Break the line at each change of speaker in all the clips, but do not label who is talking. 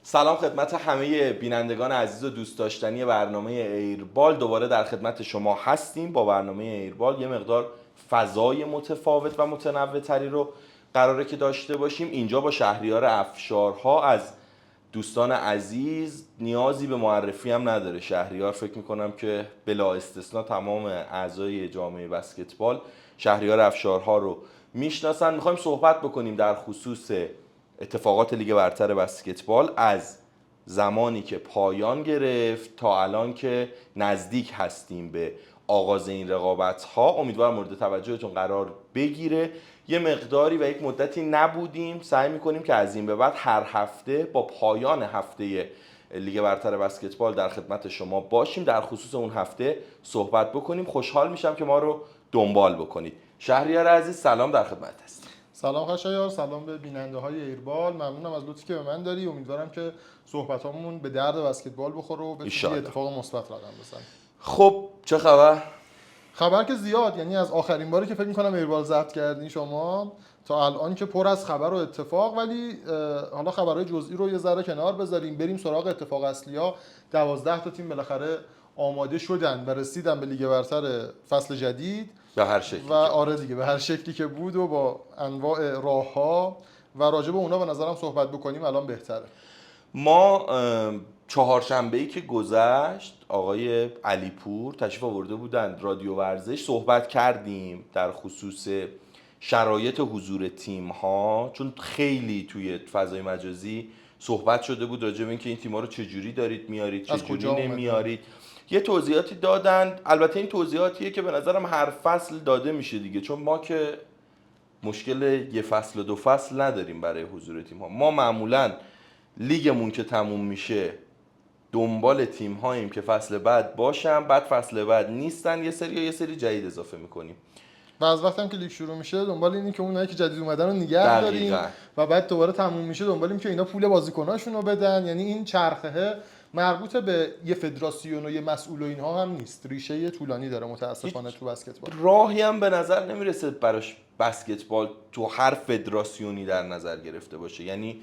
سلام خدمت همه بینندگان عزیز و دوست داشتنی برنامه ایربال. دوباره در خدمت شما هستیم با برنامه ایربال. یه مقدار فضای متفاوت و متنوع تری رو قراره که داشته باشیم. اینجا با شهریار افشارها از دوستان عزیز نیازی به معرفی هم نداره. شهریار فکر میکنم که بلا استثنا تمام اعضای جامعه بسکتبال شهریار افشارها رو میشناسن. میخوایم صحبت بکنیم در خصوص اتفاقات لیگ برتر بسکتبال از زمانی که پایان گرفت تا الان که نزدیک هستیم به آغاز این رقابت ها. امیدوارم مورد توجهتون قرار بگیره. یه مقداری و یک مدتی نبودیم، سعی میکنیم که از این به بعد هر هفته با پایان هفته لیگ برتر بسکتبال در خدمت شما باشیم، در خصوص اون هفته صحبت بکنیم. خوشحال میشم که ما رو دنبال بکنید. شهریار عزیز سلام، در خدمت هستیم.
سلام خشایار، سلام به بیننده های ایربال. ممنونم از لطفی که به من داری. امیدوارم که صحبتامون به درد بسکتبال بخوره و بتونیم یه اتفاق مثبت رقم بزنیم.
خب چه خبر؟
خبر که زیاد، یعنی از آخرین باری که فکر می‌کنم ایربال ضبط کردین شما تا الان که پر از خبر و اتفاق، ولی حالا خبرهای جزئی رو یه ذره کنار بذاریم، بریم سراغ اتفاق اصلی‌ها. 12 تا تیم بالاخره آماده شدن و رسیدن به لیگ برتر فصل جدید
به هر شکلی
و آره دیگه به هر شکلی که بود و با انواع راه‌ها و راجع به اونا به نظرم صحبت بکنیم الان بهتره.
ما چهارشنبه‌ای که گذشت آقای علیپور تشریف آورده بودند رادیو ورزش، صحبت کردیم در خصوص شرایط حضور تیم‌ها، چون خیلی توی فضای مجازی صحبت شده بود راجع به اینکه این تیم‌ها رو چجوری دارید میارید، چجوری نمیارید. یه توضیحاتی دادن. البته این توضیحاتیه که به نظرم هر فصل داده میشه دیگه، چون ما که مشکل یه فصل و دو فصل نداریم برای حضور تیم‌ها. ما معمولاً لیگمون که تموم میشه دنبال تیم هاییم که فصل بعد باشن، بعد فصل بعد نیستن، یه سری جدید اضافه میکنیم
و از وقتی هم که لیگ شروع میشه دنبال اینیم که اونایی که جدید اومدن رو نگه داریم و بعد دوباره تموم میشه دنبالیم که اینا پول بازیکناشون رو بدن. یعنی این چرخه مربوط به یه فدراسیون و یه مسئول و اینها هم نیست، ریشه طولانی داره متاسفانه تو بسکتبال.
راهی هم به نظر نمیرسه براش بسکتبال تو هر فدراسیونی در نظر گرفته باشه. یعنی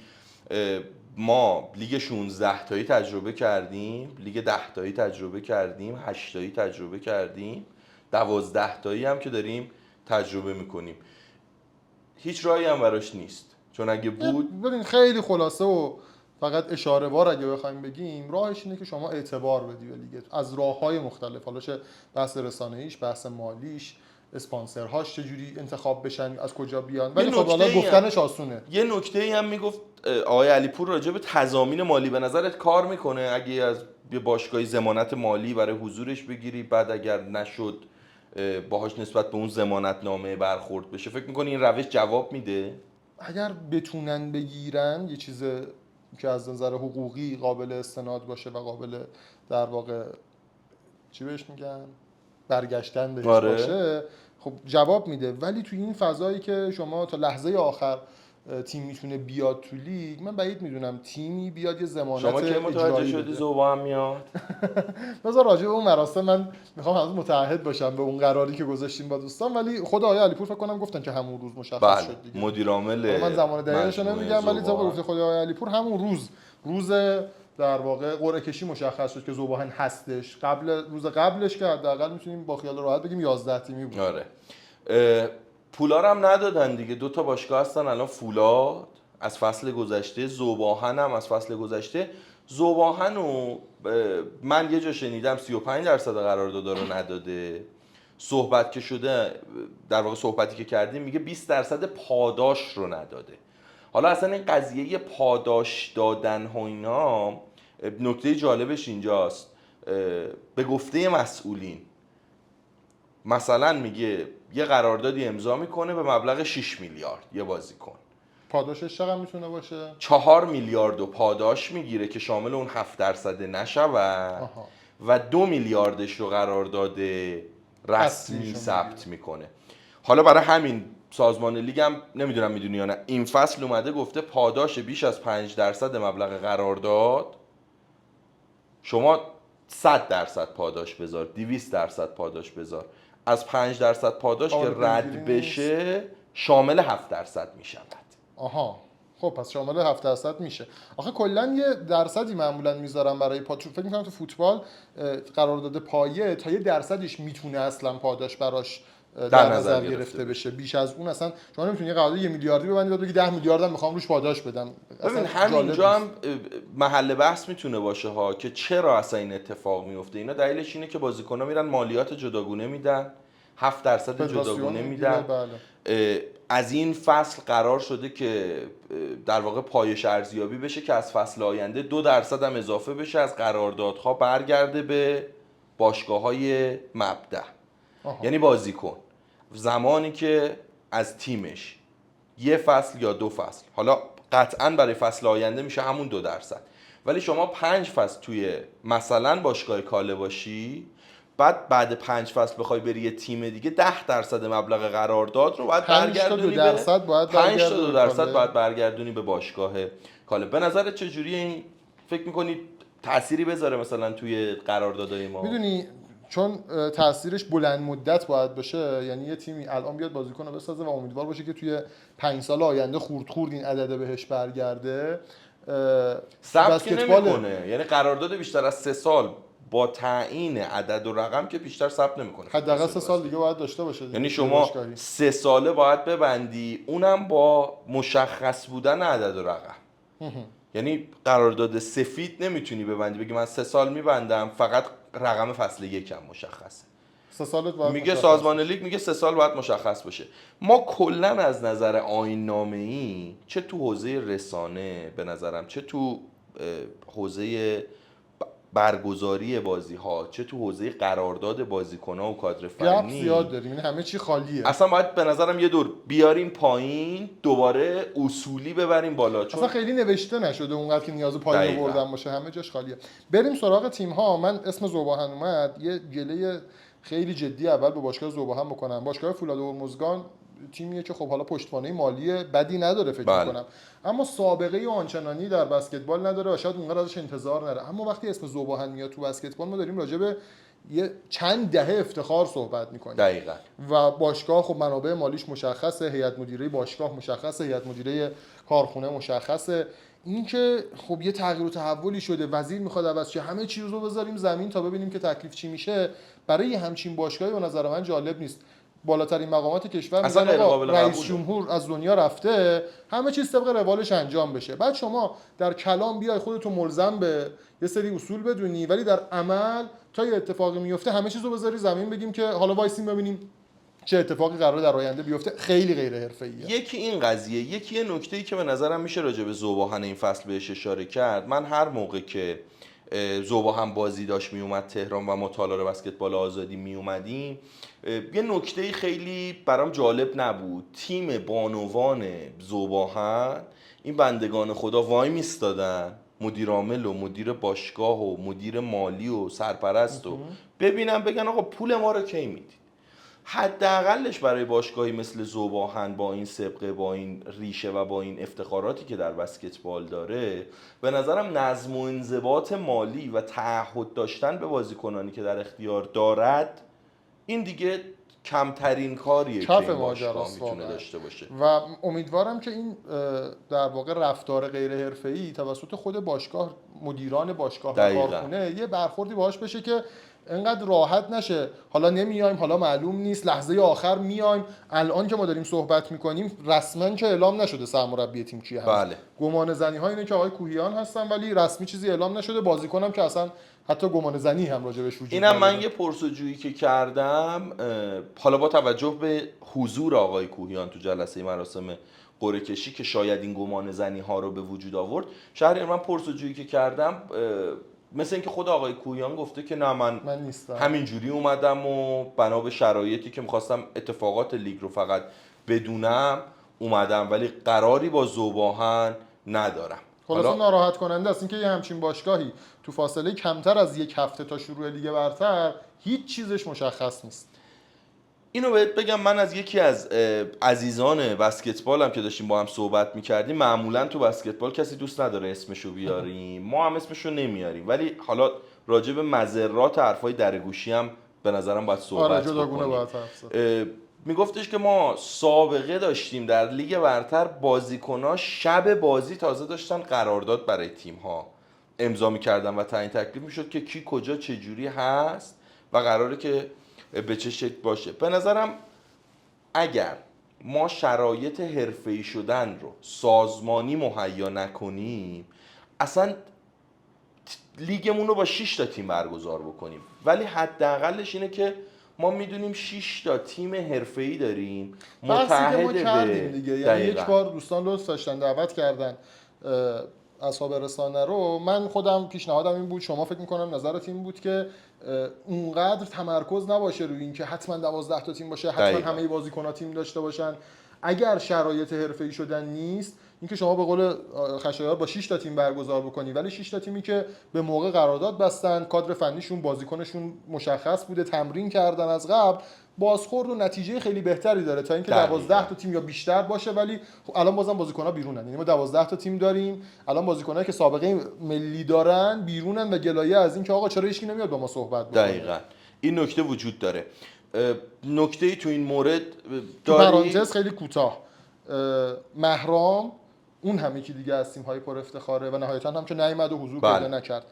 ما لیگ 16 تایی تجربه کردیم، لیگ 10 تایی تجربه کردیم، 8 تایی تجربه کردیم، 12 تایی هم که داریم تجربه میکنیم. هیچ راهی هم براش نیست، چون اگه بود
ببین خیلی خلاصه و فقط اشاره وار اگه بخوایم بگیم، راهش اینه که شما اعتبار بدی به لیگ از راه‌های مختلف، حالا چه بحث رسانه‌ایش، بحث مالیش، اسپانسرهاش چجوری انتخاب بشن، از کجا بیان. ولی خب حالا گفتنش آسونه.
یه نکته‌ای هم میگفت آقای علیپور راجع به تضامین مالی. به نظرت کار میکنه اگه از یه باشگاهی ضمانت مالی برای حضورش بگیری، بعد اگر نشد باهاش نسبت به اون ضمانتنامه برخورد بشه؟ فکر میکنی این روش جواب میده؟
اگر بتونن بگیرن یه چیز که از نظر حقوقی قابل استناد باشه و قابل در واقع چی بهش میگن برگشتن بهش باشه، خب جواب میده. ولی توی این فضایی که شما تا لحظه آخر تیم میتونه بیاد تو لیگ، من بعید میدونم تیمی بیاد یه ضمانت
اجرایی. شما که متوجه شدی زوبا هم میاد؟
بذار راجع به اون مراسم من میخوام هنوز متعهد باشم به اون قراری که گذاشتیم با دوستان، ولی خود آقای علیپور فکر کنم گفتن که همون روز مشخص شد دیگه.
مدیر عامل
من زمان دقیقش نمیگم، ولی طبق گفته خود آقای علیپور همون روز در واقع قرعه کشی مشخص شد که ذوباهن هستش. روز قبلش که حداقل میتونیم با خیال راحت بگیم 11 تیمی بود.
آره. پولا رو هم ندادن دیگه. 2 تا باشگاه هستن الان، فولاد از فصل گذشته، ذوباهن هم از فصل گذشته. ذوباهن رو من یه جا شنیدم 35% قرارداد رو نداده. صحبت که شده، در واقع صحبتی که کردیم، میگه 20% پاداش رو نداده. حالا اصلا این قضیه پاداش دادن ها اینا، نکته جالبش اینجاست. به گفته مسئولین مثلا میگه یه قراردادی امضا میکنه به مبلغ 6 میلیارد یه بازیکن،
پاداشش چقدر میتونه باشه؟
4 میلیارد و پاداش میگیره که شامل اون 7% نشود و 2 میلیاردش رو قرارداد رسمی ثبت میکنه. حالا برای همین سازمان لیگ هم نمیدونم میدونی یا نه، این فصل اومده گفته پاداش بیش از 5% مبلغ قرارداد شما 100% پاداش بذار، 200% پاداش بذار، از 5% پاداش که رد بشه شامل 7% میشود.
آها. خب پس شامل 7% میشه. آخه کلا یه درصدی معمولا میذارن برای فکر میکنم تو فوتبال قرارداد پایه تا یه درصدش میتونه اصلا پاداش براش در نظر گرفته بشه. بیش از اون اصلا شما نمیتونی قرارداد 1 میلیاردی ببندید بعد بگی 10 میلیاردم میخوام روش پاداش بدم.
ببین همینجا هم محل بحث میتونه باشه ها که چرا اصلا این اتفاق میفته. اینا دلیلش اینه که بازیکن‌ها میرن مالیات جداگونه میدن، 7% جداگونه میدن. از این فصل قرار شده که در واقع پایش ارزیابی بشه که از فصل آینده 2% هم اضافه بشه از قراردادها برگرده به باشگاه‌های مبدأ. یعنی بازیکن زمانی که از تیمش یه فصل یا 2 فصل، حالا قطعاً برای فصل آینده میشه همون 2%، ولی شما 5 فصل توی مثلا باشگاه کاله باشی، بعد 5 فصل بخوای بری یه تیم دیگه 10% مبلغ قرارداد رو باید برگردونی به 5 تا 2% باید برگردونی به باشگاه کاله. به نظرت چجوریه این؟ فکر می‌کنی تأثیری بذاره مثلا توی قراردادهای ما؟
میدونی چون تاثیرش بلند مدت باید باشه، یعنی یه تیمی الان بیاد بازیکن رو بسازه و امیدوار باشه که توی 5 سال آینده خورد این عدد بهش برگرده،
ثبت نمی‌کنه. یعنی قرارداد بیشتر از 3 سال با تعیین عدد و رقم که بیشتر ثبت نمی‌کنه.
حداقل 3 سال دیگه باید داشته باشه.
یعنی شما 3 ساله باید ببندی، اونم با مشخص بودن عدد و رقم. یعنی قرارداد سفید نمیتونی ببندی بگی من 3 سال میبندم فقط رقم فصل یکم مشخصه.
3 سالت باید
میگه سازمان لیگ میگه 3 سال باید مشخص باشه. ما کلا از نظر آیین نامه‌ای چه تو حوزه رسانه به نظرم، چه تو حوزه برگزاری بازی ها، چه تو حوزه قرارداد بازیکن‌ها و کادر فنی
زیاد داریم، یعنی همه چی خالیه.
اصلا باید به نظرم یه دور بیاریم پایین، دوباره اصولی ببریم بالا، چون
اصلا خیلی نوشته نشده اونقدر که نیاز پایین آوردن باشه، همه جاش خالیه. بریم سراغ تیم ها. من اسم ذوباهن اومد، یه گله خیلی جدی اول به باشگاه ذوباهن بکنم. باشگاه فولاد هرمزگان تیمیه که خب حالا پشتوانه مالی بدی نداره فکر می‌کنم، اما سابقه آنچنانی در بسکتبال نداره و شاید اونقدر ازش انتظار نره. اما وقتی اسم ذوباهن میاد تو بسکتبال ما داریم راجع به یه چند دهه افتخار صحبت می‌کنیم.
دقیقاً.
و باشگاه خب منابع مالیش مشخصه، هیئت مدیره باشگاه مشخصه، هیئت مدیره کارخونه مشخصه. این که خب یه تغییر و تحولی شده، وزیر میخواد عوض شه، همه چیز رو بذاریم زمین تا ببینیم که تکلیف چی میشه. برای همچین باشگاهی به نظر من جالب نیست. بالاترین مقامات کشور میگن آقا رئیس جمهور از دنیا رفته، همه چیز طبق روالش انجام بشه. بعد شما در کلام بیای خودتو ملزم به یه سری اصول بدونی، ولی در عمل تا یه اتفاقی میفته همه چیزو بذاری زمین، بگیم که حالا وایسیم ببینیم چه اتفاقی قراره در آینده بیفته. خیلی غیر حرفه‌ایه.
یکی این قضیه، یکی نکته‌ای که به نظرم میشه راجع به ذوباهن این فصل بهش اشاره کرد. من هر موقع که ذوباهن بازی داشت میومد تهران و ما تالار بسکتبال آزادی میومدیم، یه نکته خیلی برام جالب نبود. تیم بانوان ذوباهن، این بندگان خدا وای میستادن، مدیر عامل و مدیر باشگاه و مدیر مالی و سرپرست و ببینم بگن آقا پول ما رو کی میدید. حداقلش برای باشگاهی مثل ذوباهن با این سابقه، با این ریشه و با این افتخاراتی که در بسکتبال داره، به نظرم نظم و انضباط مالی و تعهد داشتن به بازیکنانی که در اختیار دارد، این دیگه کمترین کاریه که این باشگاه میتونه داشته باشه.
و امیدوارم که این در واقع رفتار غیر حرفه‌ای توسط خود باشگاه، مدیران باشگاه و کارخونه یه برخوردی باهاش بشه که انقدر راحت نشه حالا نمیایم، حالا معلوم نیست، لحظه آخر میایم. الان که ما داریم صحبت میکنیم رسما که اعلام نشده سرمربی تیم کیه هست.
بله.
گمان زنی ها اینه که آقای کوهیان هستن، ولی رسمی چیزی اعلام نشده. بازیکنم که اصلا حتی گمان زنی هم راجبش وجود نداره.
اینم من یه پرسجویی که کردم، حالا با توجه به حضور آقای کوهیان تو جلسه مراسم قرعه کشی که شاید این گمان زنی ها رو به وجود آورد، شهریار من پرسجویی که کردم مثل اینکه خود آقای کوهیان گفته که نه من
نیستم،
همینجوری اومدم و بنا به شرایطی که میخواستم اتفاقات لیگ رو فقط بدونم اومدم، ولی قراری با ذوباهن ندارم.
خلاصه ناراحت کننده است اینکه یه همچین باشگاهی تو فاصله کمتر از یک هفته تا شروع لیگ برتر هیچ چیزش مشخص نیست.
اینو بهت بگم، من از یکی از عزیزان بسکتبالم که داشتیم با هم صحبت میکردیم، معمولا تو بسکتبال کسی دوست نداره اسمشو بیاریم، ما هم اسمشو نمیاریم، ولی حالا راجع به مضرات حرفای درگوشی هم به نظرم باید صحبت
جداگونه باید حرف
میگفتش که ما سابقه داشتیم در لیگ برتر بازیکن‌ها شب بازی تازه داشتن قرارداد برای تیم‌ها امضا می‌کردن و تعیین تکلیف می‌شد که کی کجا چه جوری هست و قراره که به چه شکل باشه. به نظرم اگر ما شرایط حرفه‌ای شدن رو سازمانی مهیا نکنیم، اصلا لیگمون رو با 6 تا تیم برگزار بکنیم، ولی حداقلش اینه که ما میدونیم 6 تا تیم حرفه‌ای داریم
بحثی که ما
متحد
کردیم
به
دیگه، یعنی یک بار دوستان لطف داشتن دعوت کردن اصحاب رسانه رو، من خودم پیشنهادم این بود، شما فکر میکنم نظرت این بود که اونقدر تمرکز نباشه روی این که حتما 12 تا تیم باشه، حتما
دقیقا.
همه بازیکن‌ها تیم داشته باشن. اگر شرایط حرفه‌ای شدن نیست، اینکه شما به قول خشایار با 6 تا تیم برگزار بکنی، ولی 6 تا تیمی که به موقع قرارداد بستن، کادر فنیشون بازیکنشون مشخص بوده، تمرین کردن از قبل، بازخورد و نتیجه خیلی بهتری داره تا اینکه 12 تا تیم یا بیشتر باشه. ولی خب الان بازم بازیکن‌ها بیرونن، یعنی ما 12 تا تیم داریم الان، بازیکنایی که سابقه ملی دارن بیرونن و گلایه از این که آقا چرا هیچکی نمیاد با ما صحبت بکنه.
دقیقاً این نکته وجود داره. نکته‌ای تو این مورد
تو پرانتز خیلی کوتاه، مهرام اون هم یکی دیگه از تیم‌های پر افتخاره و نهایتاً هم که نیامد و حضور پیدا نکرد.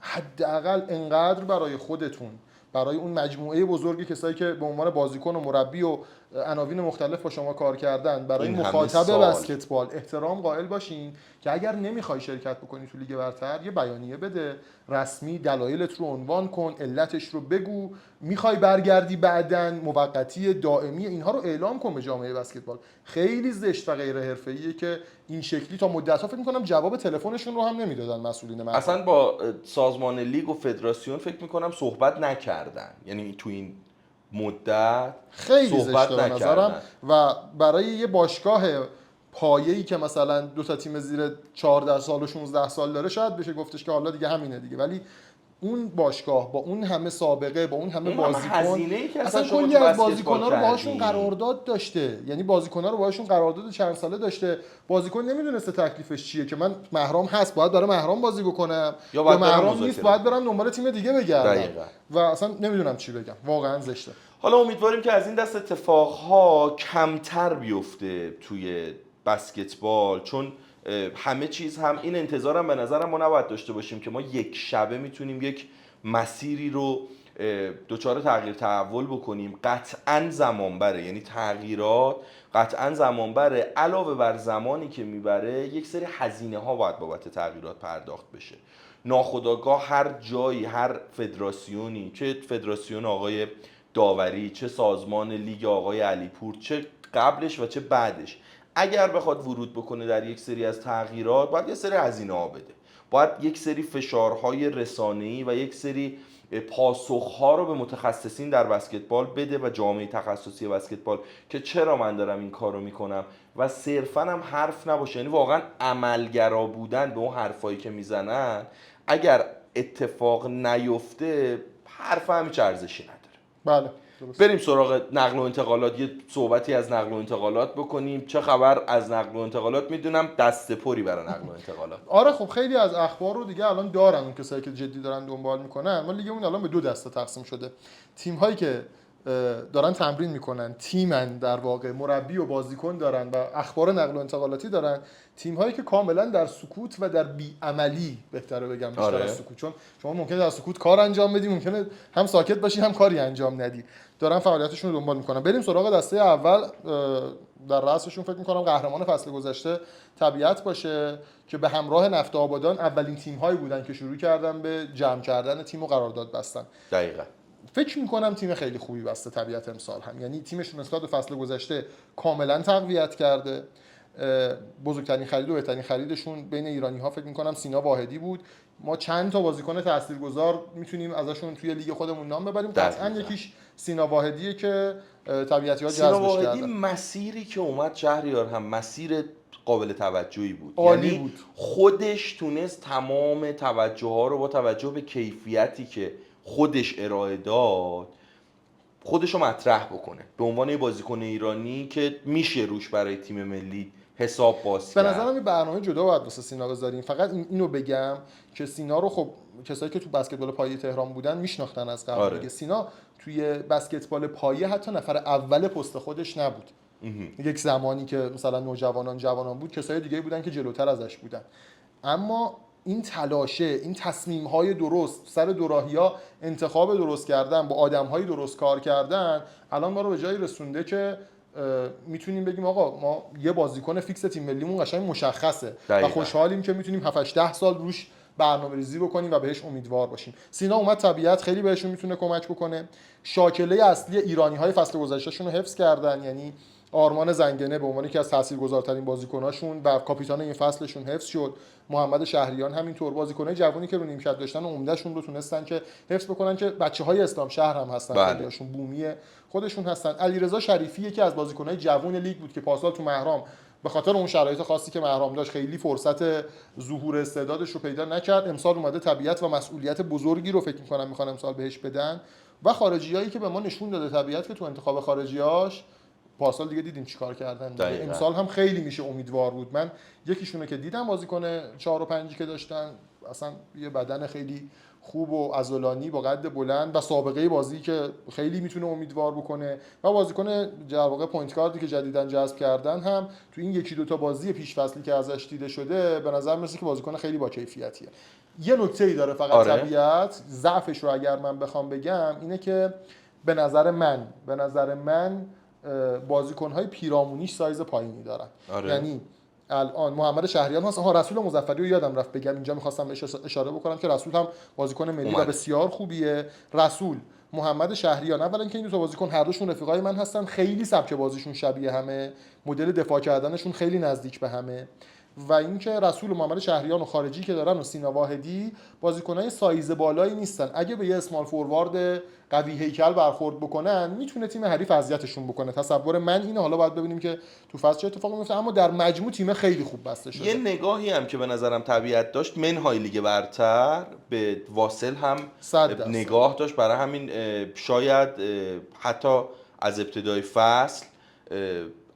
حداقل انقدر برای خودتون، برای اون مجموعه بزرگی کسایی که به عنوان بازیکن و مربی و عناوین مختلف با شما کار کردن، برای مخاطب بسکتبال احترام قائل باشین که اگر نمیخوای شرکت بکنی تو لیگ برتر یه بیانیه بده رسمی، دلایلت رو عنوان کن، علتش رو بگو، میخوای برگردی بعداً موقتی دائمی، اینها رو اعلام کن به جامعه بسکتبال. خیلی زشت و غیر حرفه‌ایه که این شکلی تا مدت‌ها فکر می‌کنم جواب تلفنشون رو هم نمیدادن مسئولین مردم.
اصلا با سازمان لیگ و فدراسیون فکر می‌کنم صحبت نکردن، یعنی تو این مدت
خیلی زشته به نظرم. و برای یه باشگاه پایه‌ای که مثلا دو تا تیم زیر 14 سال و 16 سال داره شاید بشه گفتش که حالا دیگه همینه دیگه، ولی اون باشگاه با اون همه سابقه، با اون همه بازیکن،
اصلا
کلی از بازیکن‌ها رو باهاشون قرارداد داشته، یعنی بازیکن‌ها رو باهاشون قرارداد چند ساله داشته، بازیکن نمیدونسته تکلیفش چیه که من مهرام هست باید برای مهرام بازی بکنم یا مهرام نیست باید برم دنبال تیم دیگه بگردم و اصلا نمیدونم چی بگم. واقعا زشته.
حالا امیدواریم که از این دست اتفاقها کمتر بیفته توی بسکتبال، چون همه چیز هم این انتظارم به نظرم ما نباید داشته باشیم که ما یک شبه میتونیم یک مسیری رو دچار تغییر تحول بکنیم. قطعاً زمان بره، یعنی تغییرات قطعاً زمان بره، علاوه بر زمانی که میبره یک سری هزینه ها باید بابت تغییرات پرداخت بشه. ناخودآگاه هر جایی، هر فدراسیونی، چه فدراسیون آقای داوری، چه سازمان لیگ آقای علیپور، چه قبلش و چه بعدش، اگر بخواد ورود بکنه در یک سری از تغییرات باید یه سری هزینه ها بده، باید یک سری فشارهای رسانه‌ای و یک سری پاسخها رو به متخصصین در بسکتبال بده و جامعه تخصصی بسکتبال که چرا من دارم این کار رو میکنم و صرفاً هم حرف نباشه، یعنی واقعا عملگرا بودن به اون حرفایی که میزنن. اگر اتفاق نیفته حرف هم هیچ ارزشی نداره.
بله
درست. بریم سراغ نقل و انتقالات، یه صحبتی از نقل و انتقالات بکنیم. چه خبر از نقل و انتقالات؟ میدونم دست پری برای نقل و انتقالات.
آره خب خیلی از اخبار رو دیگه الان دارن اون کسایی که جدی دارن دنبال میکنن. ما لیگمون الان به دو دسته تقسیم شده. تیم هایی که دارن تمرین میکنن، تیمن در واقع، مربی و بازیکن دارن و اخبار نقل و انتقالاتی دارن. تیم هایی که کاملا در سکوت و در بی‌عملی، بهتره بگم بیشتر از سکوت، چون شما ممکنه در سکوت کار انجام بدی، ممکنه هم ساکت باشی هم کاری انجام ندی، دارن فعالیتشون رو دنبال میکنن. بریم سراغ دسته اول. در رأسشون فکر میکنم قهرمان فصل گذشته طبیعت باشه که به همراه نفت آبادان اولین تیم‌هایی بودن که شروع کردن به جمع کردن تیم و قرارداد بستن.
دقیقاً
فکر میکنم تیم خیلی خوبی بسته طبیعت امسال هم، یعنی تیمشون نسبت به فصل گذشته کاملا تقویت کرده. بزرگترین خرید و بهترین خریدشون بین ایرانی ها فکر میکنم سینا واحدی بود. ما چند تا بازیکن تاثیرگذار میتونیم ازشون توی لیگ خودمون نام ببریم. قطعا یکیش سینا واحدیه که طبیعتی‌ها جذبش کردن.
سینا واحدی مسیری که اومد شهریار هم مسیر قابل توجهی بود،
یعنی بود.
خودش تونست تمام توجه ها رو با توجه به کیفیتی که خودش ارائه داد خودش رو مطرح بکنه به عنوان یه بازیکن ایرانی که میشه روش برای تیم ملی حساب باز
به
کرد.
نظرم یه برنامه جدا باید واسه سینا بذاریم. فقط اینو بگم که سینا رو خب کسایی که تو بسکتبال پایه تهران بودن میشناختن از قبل.
آره.
دیگه سینا توی بسکتبال پایه حتی نفر اول پست خودش نبود. یک زمانی که مثلا جوانان بود، کسای دیگه بودن که جلوتر ازش بودن. اما این تلاشه، این تصمیم‌های درست سر دوراهی‌ها، انتخاب درست کردن، با آدم‌های درست کار کردن، الان ما رو به جایی رسونده که میتونیم بگیم آقا ما یه بازیکن فیکس تیم ملیمون قشنگ مشخصه
دقیقا.
و خوشحالیم که میتونیم 7-8 سال روش برنامه‌ریزی بکنیم و بهش امیدوار باشیم. سینا اومد، طبیعت خیلی بهشون میتونه کمک بکنه. شاکله اصلی ایرانی‌های فصل گذشتهشون رو حفظ کردن، یعنی آرمان زنگنه به عنوان یکی از تاثیرگذارترین بازیکناشون و کاپیتان این فصلشون حفظ شد. محمد شهریان همینطور. بازیکنای جوانی که رو نیمکت داشتن و عمدهشون رو تونستن که حفظ بکنن که بچه‌های اسلام شهر هم هستن،
بله.
خیلیاشون بومی خودشون هستن. علیرضا شریفی یکی از بازیکنای جوان لیگ بود که پارسال تو مهرام به خاطر اون شرایط خاصی که مهرام داشت خیلی فرصت ظهور استعدادش رو پیدا نکرد. امسال اومده طبیعت و مسئولیت بزرگی رو فکر می‌کنم می‌خوان امسال بهش بدن و خارجیایی که به ما نشون داده طبیعت که تو انتخاب خارجیاش پارسال دیگه دیدیم چیکار کردن. امسال هم خیلی میشه امیدوار بود. من یکیشونو که دیدم بازیکن 4 و 5 که داشتن، اصلا یه بدن خیلی خوب و عضلانی با قد بلند و سابقه بازی که خیلی میتونه امیدوار بکنه و بازیکن در واقع پوینت گاردی که جدیداً جذب کردن هم تو این یکی دو تا بازی پیش فصلی که ازش دیده شده به نظر میاد که بازیکن خیلی با کیفیتیه. یه نکته‌ای داره فقط
آره.
طبیعت ضعفش رو اگر من بخوام بگم اینه که به نظر من بازیکن‌های پیرامونیش سایز پایینی دارن.
آره.
یعنی الان محمد شهریان هست. رسول مظفری رو یادم رفت بگم، اینجا می‌خواستم بهش اشاره بکنم که رسول هم بازیکن ملی و بسیار خوبیه. رسول، محمد شهریان، اولا که این دو تا بازیکن هر دوشون رفیقای من هستن، خیلی سبک بازیشون شبیه همه، مدل دفاع کردنشون خیلی نزدیک به همه و اینکه رسول و محمد شهریان و خارجی که دارن و سینا واحدی بازیکنای سایز بالایی نیستن. اگه به یه اسمال فوروارد قوی هیکل برخورد بکنن میتونه تیم حریف اذیتشون بکنه. تصور من اینه، حالا باید ببینیم که تو فصل چه اتفاقی میفته، اما در مجموع تیم خیلی خوب بسته شده.
یه نگاهی هم که به نظرم طبیعت داشت، منهای لیگ برتر به واصل هم نگاه داشت، برای همین شاید حتی از ابتدای فصل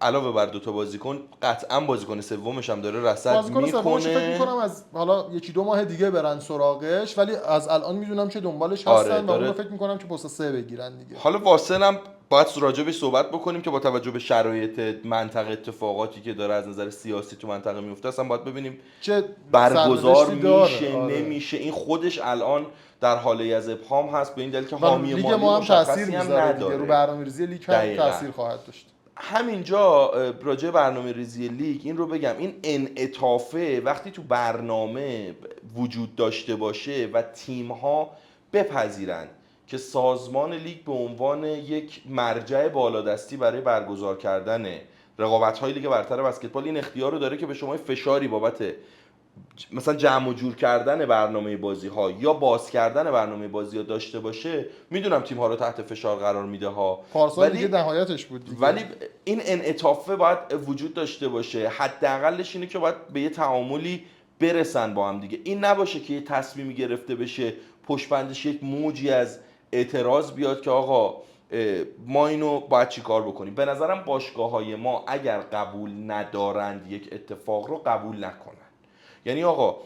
علاوه بر 2 تا بازیکن قطعا بازیکن سومش هم داره رصد میکنه.
فکر می‌کنم از حالا 1-2 ماه دیگه برن سراغش، ولی از الان میدونم که دنبالش هستن و اون فکر می‌کنم که پست 3 بگیرن دیگه.
حالا واصل هم باید راجعش صحبت بکنیم که با توجه به شرایط منطقه، اتفاقاتی که داره از نظر سیاسی تو منطقه میفته، اصلا باید ببینیم
چه
برگزار میشه نمیشه. این خودش الان در حاله از ابهام هست، به این دلیل که حامی مالی مشخصی هم نداره.
رو برنامه‌ریزی لیگ هم تاثیر خواهد داشت.
همینجا راجع برنامه ریزی لیگ این رو بگم، این انعطافه وقتی تو برنامه وجود داشته باشه و تیم‌ها بپذیرن که سازمان لیگ به عنوان یک مرجع بالادستی برای برگزار کردن رقابت‌های لیگ برتر بسکتبال این اختیار رو داره که به شما فشاری بابت مثلا جمع و جور کردن برنامه بازی‌ها یا باز کردن برنامه بازی‌ها داشته باشه. میدونم تیم‌ها رو تحت فشار قرار میده ها،
پارسال دیگه نهایتش بود دیگه.
ولی این انعطافه باید وجود داشته باشه. حداقلش اینه که باید به یه تعاملی برسن با هم دیگه. این نباشه که یه تصمیمی گرفته بشه پشت بندش یک موجی از اعتراض بیاد که آقا ما اینو باید چی کار بکنیم. به نظرم باشگاه‌های ما اگر قبول ندارند یک اتفاق رو قبول نکنن. یعنی آقا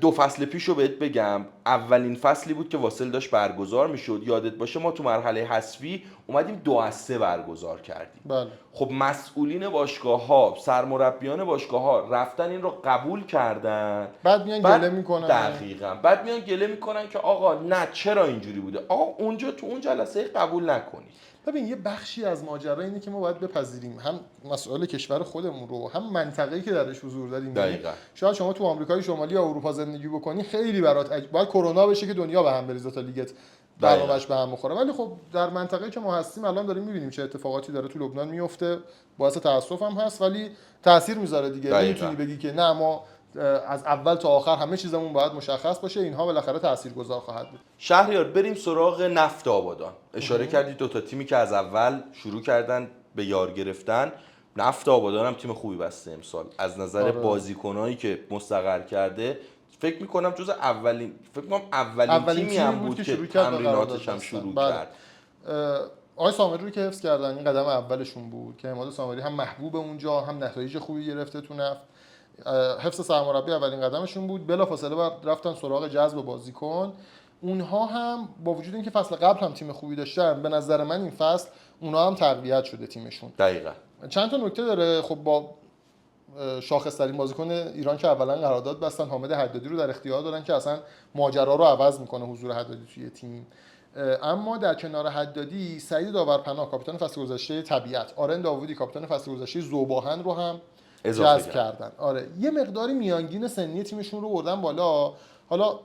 2 فصل پیش رو بهت بگم، اولین فصلی بود که واصل داشت برگزار میشد، یادت باشه ما تو مرحله حذفی اومدیم 2 از 3 برگزار کردیم.
بله.
خب مسئولین باشگاه‌ها، سرمربیان باشگاه‌ها رفتن این رو قبول کردن،
بعد میان گله میکنن.
دقیقاً بعد میان گله میکنن که آقا نه چرا اینجوری بوده. آقا اونجا تو اون جلسه قبول نکنید.
ببین یه بخشی از ماجرا اینه که ما باید بپذیریم هم مسائل کشور خودمون رو، هم منطقه‌ای که درش حضور داریم.
دقیقاً.
شاید شما تو آمریکای شمالی یا اروپا زندگی بکنی خیلی برات باید کرونا بشه که دنیا به هم بریزه تا لیگت برنامه‌اش به هم بخوره، ولی خب در منطقه‌ای که ما هستیم الان داریم می‌بینیم چه اتفاقاتی داره تو لبنان میفته. باعث تأسف هم هست ولی تأثیر میذاره دیگه. نمیتونی بگی که نه ما از اول تا آخر همه چیزمون باید مشخص باشه. اینها بالاخره تاثیرگذار خواهد بود.
شهریار بریم سراغ نفت آبادان. اشاره کردی 2 تا تیمی که از اول شروع کردن به یار گرفتن. نفت آبادان هم تیم خوبی بسته امسال از نظر بازیکنایی که مستقر کرده. فکر میکنم جز اولین تیمی هم بود که تمریناتش هم شروع کرد.
آقای سامری رو که حفظ کردن این قدم اولشون بود که عماد سامری هم محبوب اونجا، هم نتایج خوبی گرفته تو نفت. حفظ سرمربی اولین قدمشون بود. بلافاصله بعد رفتن سراغ جذب بازیکن. اونها هم با وجود اینکه فصل قبل هم تیم خوبی داشتن، به نظر من این فصل اونها هم تقویت شده تیمشون.
دقیقاً.
چند تا نکته داره. خب با شاخص‌ترین بازیکن ایران که اولا قرارداد بستن، حامد حدادی رو در اختیار دارن که اصلا ماجرا رو عوض میکنه حضور حدادی توی تیم. اما در کنار حدادی سعید داورپناه کاپیتان فصل گذشته طبیعت، آرن داوودی کاپیتان فصل گذشته ذوباهن رو هم جذب کردن. آره یه مقداری میانگین سنی تیمشون رو بردن بالا. حالا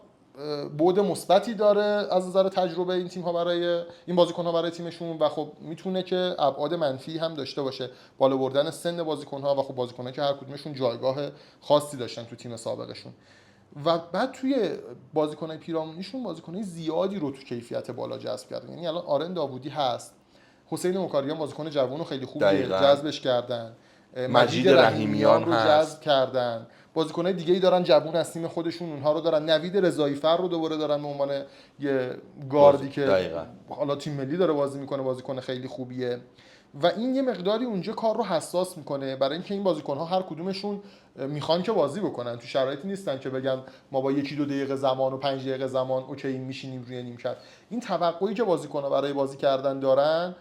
بعد مثبتی داره از نظر تجربه این تیم ها برای این بازیکن ها برای تیمشون و خب میتونه که ابعاد منفی هم داشته باشه، بالا بردن سن بازیکن ها و خب بازیکن ها که هر کدومشون جایگاه خاصی داشتن تو تیم سابقشون. و بعد توی بازیکنای پیرامونیشون بازیکنای زیادی رو تو کیفیت بالا جذب کردن. یعنی الان آرن داوودی هست، حسین مکاریان بازیکن جوان و خیلی خوبیه جذبش کردن، مجید رحیمیان رو جذب کردن، بازیکنای دیگه‌ای دارن جوون از تیم خودشون اونها رو دارن، نوید رضایی‌فر رو دوباره دارن به عنوان یه گاردی که حالا تیم ملی داره بازی میکنه، بازیکن خیلی خوبیه و این یه مقداری اونجا کار رو حساس میکنه برای اینکه این بازیکن‌ها هر کدومشون میخوان که بازی بکنن، تو شرایطی نیستن که بگن ما با 1-2 دقیقه زمان و 5 دقیقه زمان اوکی میشینیم روی نیمکت. این توقعی که بازیکن‌ها برای بازی کردن دارن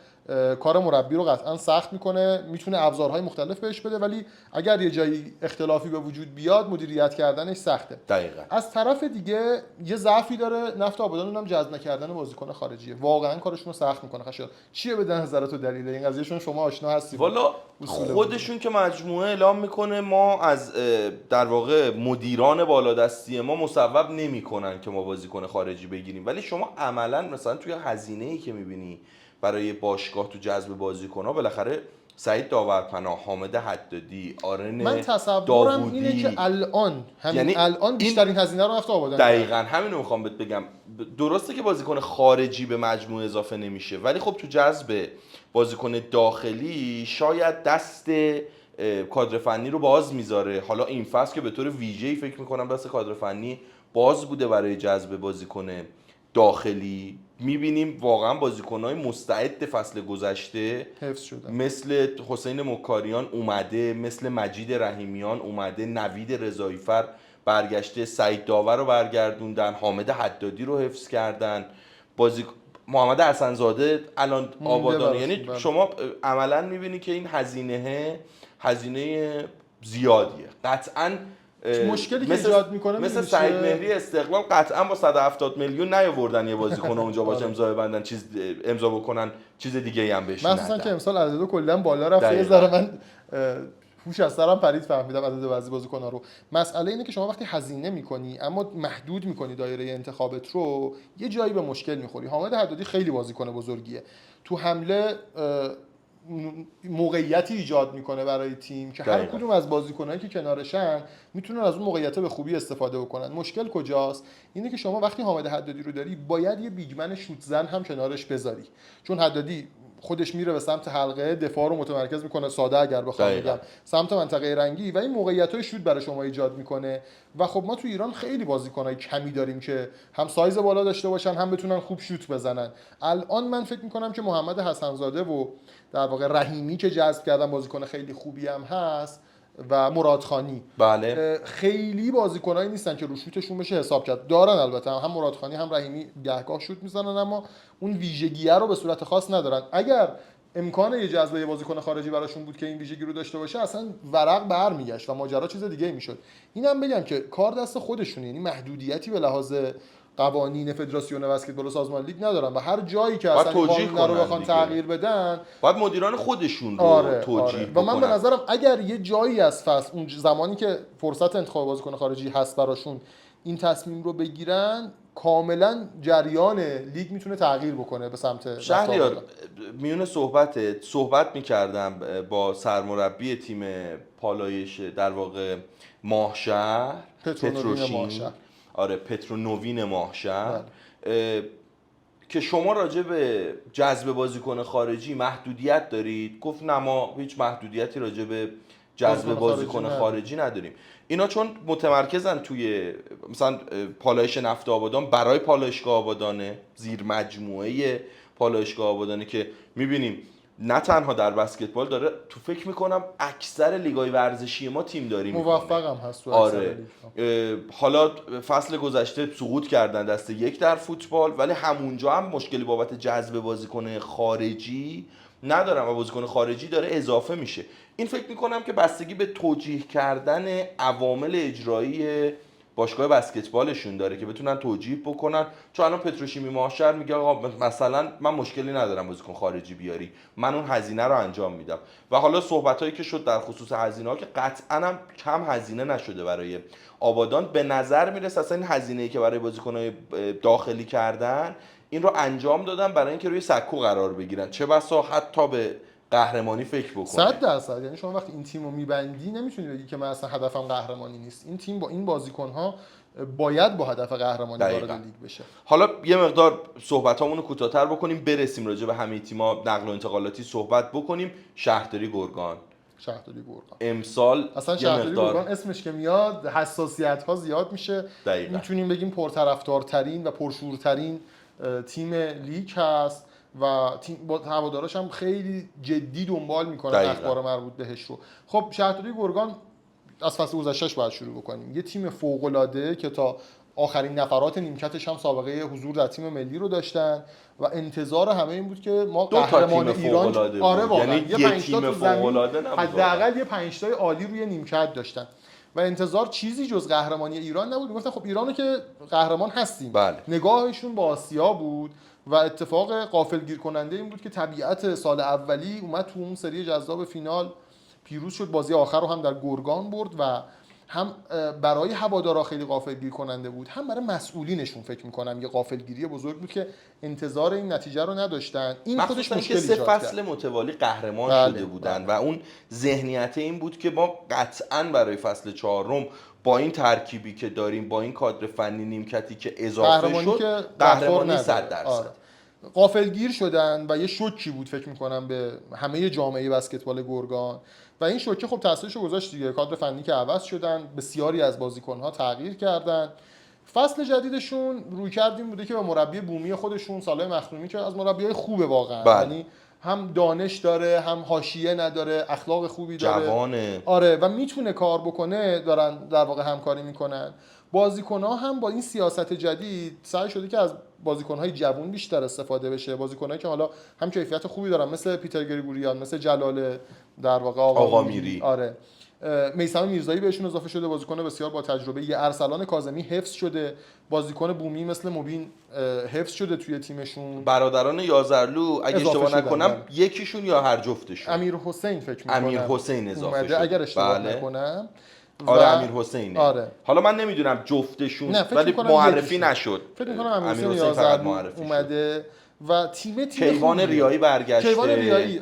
کار مربی رو قطعا سخت میکنه. میتونه ابزارهای مختلف بهش بده ولی اگر یه جایی اختلافی به وجود بیاد مدیریت کردنش سخته.
دقیقاً.
از طرف دیگه یه ضعفی داره نفت آبادان، اونم جذب نکردن بازیکن خارجیه. واقعا کارشون رو سخت میکنه. خشایار چیه به نظرت و دلیل این قضیهشون؟ شما آشنا هستی
والا خودشون که مجموعه اعلام میکنه ما از در واقع مدیران بالادستی ما مصوب نمیکنن که ما بازیکن خارجی بگیریم، ولی شما عملا مثلا توی هزینه‌ای که میبینی برای باشگاه تو جذب بازیکن‌ها بالاخره سعید داورپناه، حامد حدادی، آرن
من تصورم
داوودی
اینه که الان
یعنی
الان بیشترین هزینه رو نفت آبادان.
دقیقاً همینو میخوام بهت بگم. درسته که بازیکن خارجی به مجموعه اضافه نمیشه ولی خب تو جذب بازیکن داخلی شاید دست کادر فنی رو باز میذاره. حالا این فصل که به طور ویژه‌ای فکر میکنم دست کادر فنی باز بوده برای جذب بازیکن داخلی. میبینیم واقعا بازیکن‌های مستعد فصل گذشته
حفظ شده،
مثل حسین مکاریان اومده، مثل مجید رحیمیان اومده، نوید رضایی‌فر برگشته، سعید داور رو برگردوندن، حامد حدادی رو حفظ کردن، محمد حسن‌زاده الان آبادان. یعنی شما عملا میبینی که این هزینه زیادیه. قطعاً
مشکلی که ایجاد میکنه
مثل سعید مهری استقلال قطعا با 170 میلیون نیاوردن یه بازیکن اونجا باشه امضا ببندن، امضا بکنن چیز دیگه هم بهش ندن.
مثلا که امسال عدد کلا بالا رفت. یه ذره من هوش از سرم پرید فهمیدم عدد بعضی بازیکن‌ها رو. مسئله اینه که شما وقتی هزینه میکنی اما محدود میکنی دایره انتخابت رو، یه جایی به مشکل میخوری. حامد حدادی خیلی بازیکن بزرگیه، تو حمله موقعیتی ایجاد میکنه برای تیم که هر کدوم از بازیکنایی که کنارشن میتونن از اون موقعیت به خوبی استفاده بکنن. مشکل کجاست؟ اینه که شما وقتی حامد حدادی رو داری باید یه بیگمن شوت زن هم کنارش بذاری، چون حدادی خودش میره به سمت حلقه، دفاع رو متمرکز میکنه، ساده اگر بخوام بگم سمت منطقه رنگی، و این موقعیت‌های شوت برای شما ایجاد میکنه. و خب ما تو ایران خیلی بازیکنای کمی داریم که هم سایز بالا داشته باشن هم بتونن خوب شوت بزنن. الان من فکر میکنم که محمد حسن‌زاده و در واقع رحیمی که جذب کردن بازیکن خیلی خوبی هم هست و مرادخانی،
بله
خیلی بازیکنایی نیستن که رو شوتشون بشه حساب کرد. دارن البته هم مرادخانی هم رحیمی گهگاه شوت میزنن اما اون ویژگیه رو به صورت خاص ندارن. اگر امکان یه جذب یه بازیکن خارجی براشون بود که این ویژگی رو داشته باشه اصلا ورق برمیگشت و ماجرا چیز دیگه میشد. اینم بگم که کار دست خودشونه، یعنی محدودیتی به لحاظ قوانین فدراسیون بسکتبال و سازمان لیگ ندارن و هر جایی که اصلا قانون رو بخوان تغییر بدن
باید مدیران خودشون رو توجیه
بکنن. و من به نظرم اگر یه جایی از فصل اون زمانی که فرصت انتخاب بازیکن خارجی هست براشون این تصمیم رو بگیرن، کاملا جریان لیگ میتونه تغییر بکنه به سمت
شهریار. میونه صحبت میکردم با سرمربی تیم پالایش در واقع ماهشهر،
پترونوین.
آره پترونوین ماهشهر، که شما راجع به جذب بازیکن خارجی محدودیت دارید. گفت نه ما هیچ محدودیتی راجع به جذب بازیکن خارجی نداریم. اینا چون متمرکزن توی مثلا پالایش نفت آبادان، برای پالایشگاه آبادانه، زیر مجموعه پالایشگاه آبادانه که میبینیم نه تنها در بسکتبال داره، تو فکر میکنم اکثر لیگای ورزشی ما تیم داری میکنه.
موفقم هست تو اکثر لیگ.
حالا فصل گذشته سقوط کردن دسته یک در فوتبال، ولی همونجا هم مشکلی بابت جذب بازیکن خارجی ندارم و بازیکن خارجی داره اضافه میشه. این فکر میکنم که بستگی به توجیه کردن عوامل اجرایی باشگاه بسکتبالشون داره که بتونن توجیه بکنن. چون الان پتروشیمی ماهشهر میگه آقا مثلا من مشکلی ندارم بازیکن خارجی بیاری، من اون هزینه رو انجام میدم. و حالا صحبتایی که شد در خصوص هزینه ها که قطعا هم کم هزینه نشده برای آبادان، به نظر میرسه اصلا این هزینه‌ای که برای بازیکن‌های داخلی کردن این رو انجام دادن برای اینکه روی سکو قرار بگیرن، چه بسا حتی به قهرمانی فکر بکنه.
100%. یعنی شما وقتی این تیمو میبندی نمیتونی بگی که من اصلا هدفم قهرمانی نیست. این تیم با این بازیکن‌ها باید با هدف قهرمانی وارد لیگ بشه.
حالا یه مقدار صحبتامون رو کوتاه‌تر بکنیم، برسیم راجع به همه تیم‌ها نقل و انتقالاتی صحبت بکنیم. شهرداری گرگان امسال
اصلا شهرداری گرگان اسمش که میاد حساسیت‌ها زیاد میشه. میتونیم بگیم پرطرفدارترین و پرشورترین تیم لیگ هست و تیم با هواداراش هم خیلی جدی دنبال میکنن اخبار مربوط بهش رو. خب شهرداری گرگان از فصل گذشتهش باید شروع بکنیم. یه تیم فوق‌العاده که تا آخرین نفرات نیمکتش هم سابقه حضور در تیم ملی رو داشتن و انتظار همه این بود که ما قهرمان ایران واقعا
یعنی یه 5 تا تو زمین
حداقل یه 5 تای عالی روی نیمکت داشتن و انتظار چیزی جز قهرمانی ایران نبود. گفتن خب ایرانو که قهرمان هستیم. نگاهشون با آسیا بود و اتفاق غافلگیر کننده این بود که طبیعت سال اولی اومد تو اون سری جذاب فینال پیروز شد، بازی آخر رو هم در گرگان برد و هم برای هوادارا خیلی غافلگیر کننده بود، هم برای مسئولینشون فکر می‌کنم یه غافلگیری بزرگ بود که انتظار این نتیجه رو نداشتن. این خودش مشکلی ایجاد کرد.
3 فصل متوالی قهرمان شده بودن و اون ذهنیت این بود که ما قطعاً برای فصل چهارم با این ترکیبی که داریم، با این کادر فنی نیمکتی که اضافه شد، قهرمانی 100%.
غافلگیر شدن و یه شوکی بود فکر می‌کنم به همه جامعه بسکتبال گرگان و این شوکه خب تاثیرش رو گذاشت دیگه. کادر فنی که عوض شدن، بسیاری از بازیکن‌ها تغییر کردن. فصل جدیدشون روی کردیم بوده که با مربی بومی خودشون سالهای مخدومی که از مربیای خوبه واقعا، یعنی هم دانش داره، هم حاشیه نداره، اخلاق خوبی داره،
جوانه،
و میتونه کار بکنه، دارن در واقع همکاری میکنن. بازیکن‌ها هم با این سیاست جدید سعی شده که از بازیکن‌های جوان بیشتر استفاده بشه، بازیکنایی که حالا هم کیفیت خوبی دارن مثل پیتر گریگوریان، مثل جلال در واقع آقا
میری،
میثم میرزایی بهشون اضافه شده، بازیکن بسیار با تجربه. یه ارسلان کاظمی حفظ شده، بازیکن بومی مثل مبین حفظ شده توی تیمشون.
برادران یازرلو اگه اشتباه نکنم یکیشون یا هر جفتشون
امیر حسین فکر می‌کنم
امیر حسین اضافه شده
اگر اشتباه نکنم.
امیر حسینه. حالا من نمیدونم جفتشون ولی معرفی نشد.
فکر می‌کنم امیر حسین فقط معرفی شده و تیم
کیوان ریایی برگشته.
کیوان ریایی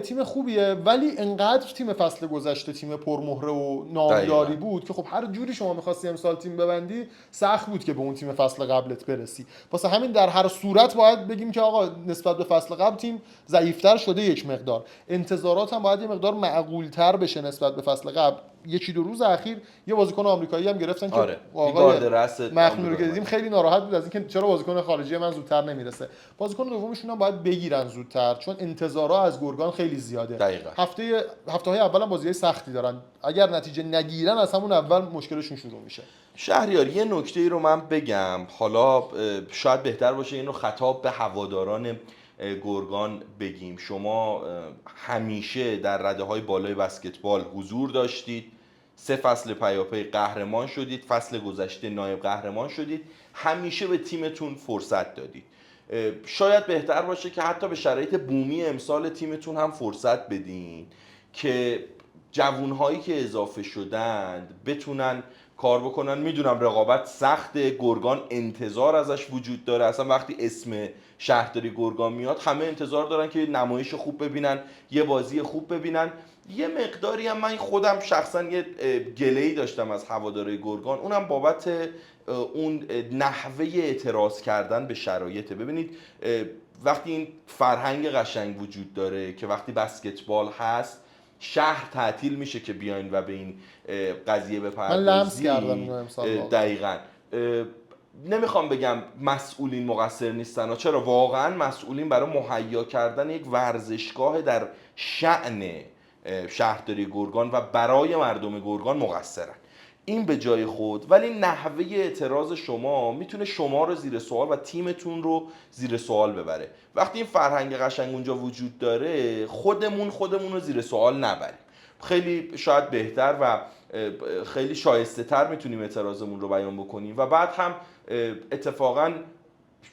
تیم خوبیه، ولی انقدر تیم فصل گذشته تیم پرمهره و نامداری بود که خب هر جوری شما می‌خواستی امسال تیم ببندی سخت بود که به اون تیم فصل قبلت برسی. واسه همین در هر صورت باید بگیم که آقا نسبت به فصل قبل تیم ضعیف‌تر شده، یک مقدار انتظارات هم باید یه مقدار معقول‌تر بشه نسبت به فصل قبل. یکی دو روز اخیر یه بازیکن آمریکایی هم گرفتن که
واقعا
مخنور رو که دیدیم خیلی ناراحت بود از اینکه چرا بازیکن خارجی من زودتر نمیرسه. بازیکن دومشون هم باید بگیرن زودتر چون انتظارات از گرگان خیلی زیاده. هفته‌های اول هم بازی‌های سختی دارن، اگر نتیجه نگیرن از همون اول مشکلشون شروع میشه.
شهریار یه نکته‌ای رو من بگم، حالا شاید بهتر باشه اینو خطاب به هواداران گرگان بگیم. شما همیشه در رده‌های بالای بسکتبال حضور داشتید، 3 فصل پیاپی قهرمان شدید، فصل گذشته نایب قهرمان شدید، همیشه به تیمتون فرصت دادید. شاید بهتر باشه که حتی به شرایط بومی امسال تیمتون هم فرصت بدین که جوانهایی که اضافه شدند بتونن کار بکنن. میدونم رقابت سخت، گرگان انتظار ازش وجود داره، اصلا وقتی اسم شهرداری گرگان میاد همه انتظار دارن که نمایش خوب ببینن، یه بازی خوب ببینن. یه مقداری هم من خودم شخصا یه گله‌ای داشتم از هواداری گرگان، اونم بابت اون نحوه اعتراض کردن به شرایط. ببینید وقتی این فرهنگ قشنگ وجود داره که وقتی بسکتبال هست شهر تعطیل میشه که بیاین و به این قضیه بپردازید.
من لمس کردم اینو امسال.
دقیقاً نمیخوام بگم مسئولین مقصر نیستن، چرا واقعا مسئولین برای مهیا کردن یک ورزشگاه در شأن شهرداری گرگان و برای مردم گرگان مقصرن. این به جای خود، ولی نحوه اعتراض شما میتونه شما رو زیر سوال و تیمتون رو زیر سوال ببره. وقتی این فرهنگ قشنگ اونجا وجود داره، خودمون رو زیر سوال نبریم. خیلی شاید بهتر و خیلی شایسته تر میتونیم اعتراضمون رو بیان بکنیم و بعد هم اتفاقا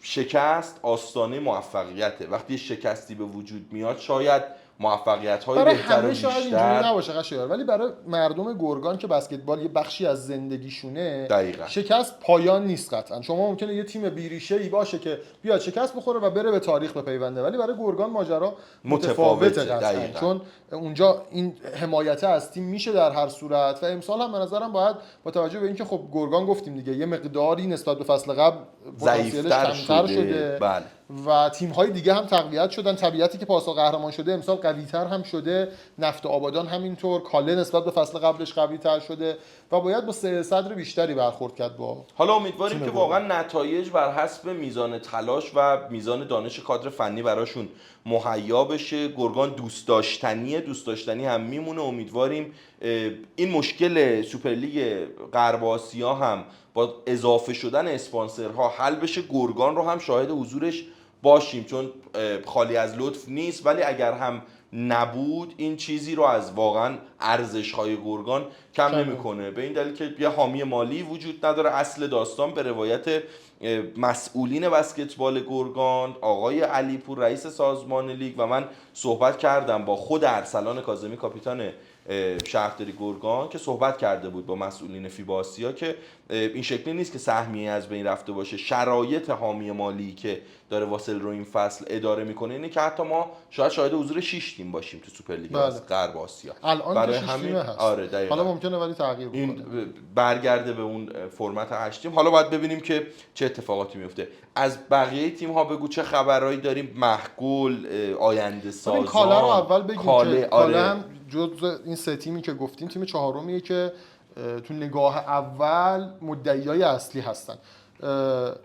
شکست آستانه موفقیته. وقتی شکستی به وجود میاد شاید موفقیت‌های بهتر و بیشتر
شاید اینجوری نباشه قشنگ، ولی برای مردم گرگان که بسکتبال یه بخشی از زندگیشونه
دقیقاً.
شکست پایان نیست قطعا. شما ممکنه یه تیم بیریشه‌ای باشه که بیاد شکست بخوره و بره به تاریخ بپیونده، ولی برای گرگان ماجرا متفاوته قطعا، چون اونجا این حمایت از تیم میشه در هر صورت. و امسال هم به نظرم باید با توجه به اینکه خب گرگان گفتیم دیگه یه مقداری نسبت به فصل قبل پتانسیلش کمتر شده
بله.
و تیم‌های دیگه هم تقویت شدن، طبیعتی که پارسال قهرمان شده امسال قوی‌تر هم شده، نفت آبادان همینطور، کاله نسبت به فصل قبلش قوی‌تر شده و باید با صدر بیشتری برخورد کرد با.
حالا امیدواریم که واقعا نتایج بر حسب میزان تلاش و میزان دانش کادر فنی براشون مهیا بشه. گرگان دوست داشتنی هم میمونه. امیدواریم این مشکل سوپرلیگ غرب آسیا هم با اضافه شدن اسپانسرها حل بشه، گرگان رو هم شاهد حضورش باشیم، چون خالی از لطف نیست، ولی اگر هم نبود این چیزی رو از واقعا ارزش‌های گرگان کم نمی‌کنه. به این دلیل که یه حامی مالی وجود نداره. اصل داستان به روایت مسئولین بسکتبال گرگان، آقای علیپور رئیس سازمان لیگ، و من صحبت کردم با خود ارسلان کاظمی کاپیتان شهرداری گرگان که صحبت کرده بود با مسئولین فیبا آسیا که این شکلی نیست که سهمیه از بین رفته باشه. شرایط حامی مالی که داره واصل رو این فصل اداره میکنه اینه که حتی ما شاید حضور 6 تیم باشیم تو سوپرلیگ غرب آسیا.
الان برای همین هست.
آره دقیقاً.
حالا ممکنه ولی تغییر بکنه،
این برگرده به اون فرمت 8 تیم. حالا باید ببینیم که چه اتفاقاتی میفته. از بقیه تیم ها بگو چه خبرایی داریم؟ محگول، آینده سازان،
کاله رو اول بگیم
کاله.
که کاله هم جزء این سه تیمی که گفتیم تیم چهارمیه که تو نگاه اول مدعیای اصلی هستن.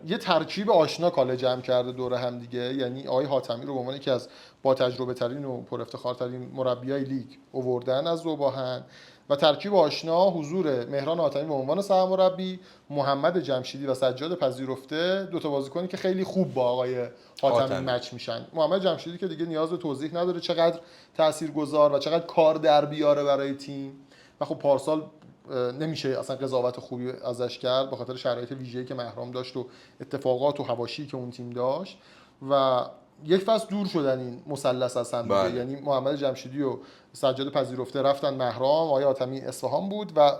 یه ترکیب آشنا کاله جمع کرده دور هم دیگه، یعنی آقای حاتمی رو به عنوان یکی از با تجربه ترین و پر افتخارترین مربیای لیگ آوردن از ذوباهن و ترکیب آشنا حضور مهران حاتمی به عنوان سرمربی، محمد جمشیدی و سجاد پذیرفته، دو تا بازیکنی که خیلی خوب با آقای حاتمی مچ میشن. محمد جمشیدی که دیگه نیاز به توضیح نداره چقدر تاثیرگذار و چقدر کار در بیاره برای تیم و خب پارسال نمیشه اصلا قضاوت خوبی ازش کرد به خاطر شرایط ویژه‌ای که مهرام داشت و اتفاقات و حواشی که اون تیم داشت و یک فصل دور شدن این مثلث از هم دیگه. یعنی محمد جمشیدی و سجاد پذیرفته رفتن مهرام، آقای حاتمی اصفهان بود و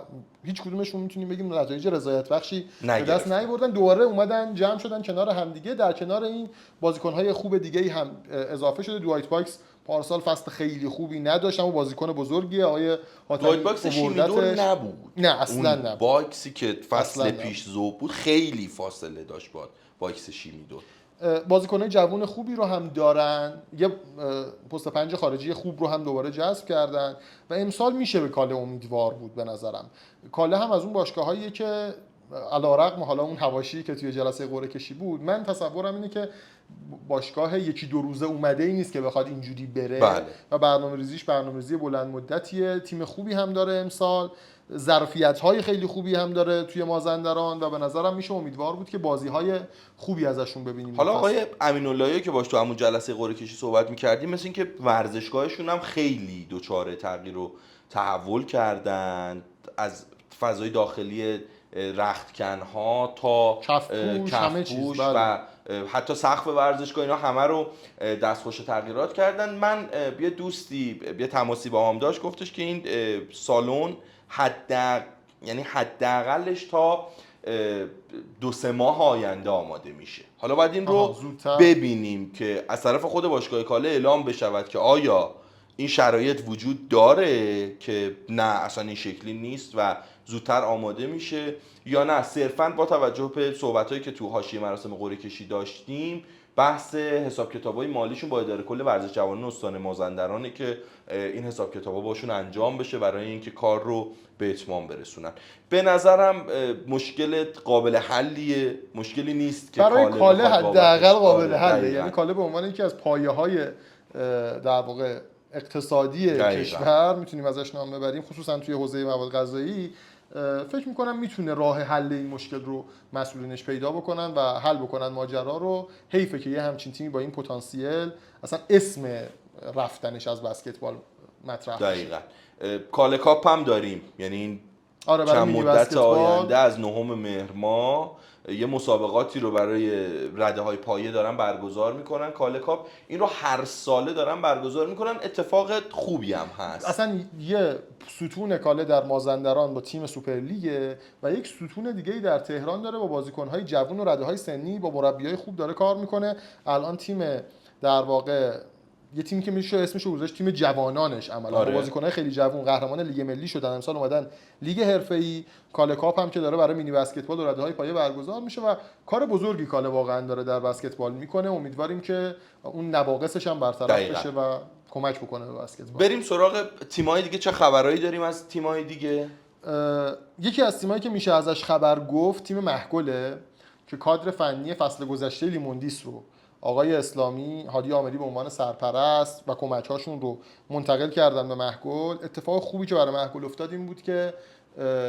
هیچ کدومشون میتونیم بگیم نتایج رضایت بخشی به دست نیاوردن. دوباره اومدن جمع شدن کنار همدیگه، در کنار این بازیکن‌های خوب دیگه‌ای هم اضافه شده. دوایت باکس پارسال فصل خیلی خوبی نداشت اما بازیکن بزرگیه. آقای حاتمی
دوایت باکس شیمیدور نبود.
نه اصلا نبود.
باکسی که فصل پیش ذوب بود خیلی فاصله داشت با باکس شیمیدور.
بازیکن‌های جوان خوبی رو هم دارن، یه پست 5 خارجی خوب رو هم دوباره جذب کردن و امسال میشه به کاله امیدوار بود. به نظرم کاله هم از اون باشگاهاییه که علی‌رغم حالا اون حواشی که توی جلسه قرعه کشی بود، من تصورم اینه که باشگاه یکی دو روزه اومده ای نیست که بخواد اینجوری بره و برنامه‌ریزیش برنامه‌ریزی بلند مدتیه. تیم خوبی هم داره امسال، ظرفیت‌های خیلی خوبی هم داره توی مازندران و به نظرم میشه امیدوار بود که بازی‌های خوبی ازشون ببینیم.
حالا آقای امین‌اللهی که باش تو همون جلسه قرعه کشی صحبت می‌کردیم، مثل اینکه ورزشگاهشون هم خیلی دچار تغییر و تحول کردن، از فضای داخلی رختکن‌ها تا کفپوش و حتی سقف ورزشگاه، اینا همه رو دستخوش تغییرات کردن. من یه دوستی یه تماسی با هم داشت، گفتش که این سالن حداقلش تا 2-3 ماه آینده آماده میشه. حالا باید این رو ببینیم که از طرف خود باشگاه کاله اعلام بشود که آیا این شرایط وجود داره که نه اصلا این شکلی نیست و زودتر آماده میشه، یا نه صرفاً با توجه به صحبتایی که تو حاشیه مراسم قرعه کشی داشتیم بحث حساب کتابای مالیشون با اداره کل ورزش جوانان استان مازندرانه که این حساب کتابا باشون انجام بشه برای اینکه کار رو به اتمام برسونن. به نظرم مشکل قابل حلیه، مشکلی نیست که
برای کاله حداقل قابل حله.
دقیقاً.
یعنی کاله به عنوان یکی از پایه‌های در واقع اقتصادی
دقیقاً.
کشور میتونیم ازش نام ببریم، خصوصا توی حوزه مواد غذایی. فکر میکنم میتونه راه حل این مشکل رو مسئولینش پیدا بکنن و حل بکنن ماجرا رو. حیفه که یه همچین تیمی با این پتانسیل اصلا اسم رفتنش از بسکتبال مطرح بشه.
دقیقاً. کاله کاپ هم داریم، یعنی این
آره برای
چند
مینی
مدت
بسکتبال
آینده از 9 مهر ماه یه مسابقاتی رو برای رده های پایه دارن برگزار میکنن. کاله کاپ این رو هر ساله دارن برگزار میکنن، اتفاق خوبی هم هست.
اصلا یه ستون کاله در مازندران با تیم سوپرلیگه و یک ستون دیگه‌ای در تهران داره با بازیکن‌های جوان و رده‌های سنی، با مربیای خوب داره کار میکنه. الان تیم در واقع یه تیمی که میشه اسمش رو گذاشت تیم جوانانش عملا،
آره.
با بازیکن‌های خیلی جوان قهرمان لیگ ملی شدن، امسال اومدن لیگ حرفه‌ای. کاله کاپ هم که داره برای مینی بسکتبال و رده‌های پایه برگزار میشه و کار بزرگی کاله واقعا داره در بسکتبال میکنه. امیدواریم که اون نواقصش هم برطرف
دقیقاً.
بشه و کمک بکنه به بسکتبال.
بریم سراغ تیم‌های دیگه. چه خبرایی داریم از تیم‌های دیگه؟
یکی از تیمایی که میشه ازش خبر گفت تیم محگله که کادر فنی فصل گذشته لیموندیس رو آقای اسلامی، هادی عامری به عنوان سرپرست و کمک‌هاشون رو منتقل کردن به محگل. اتفاق خوبی که برای محگل افتاد این بود که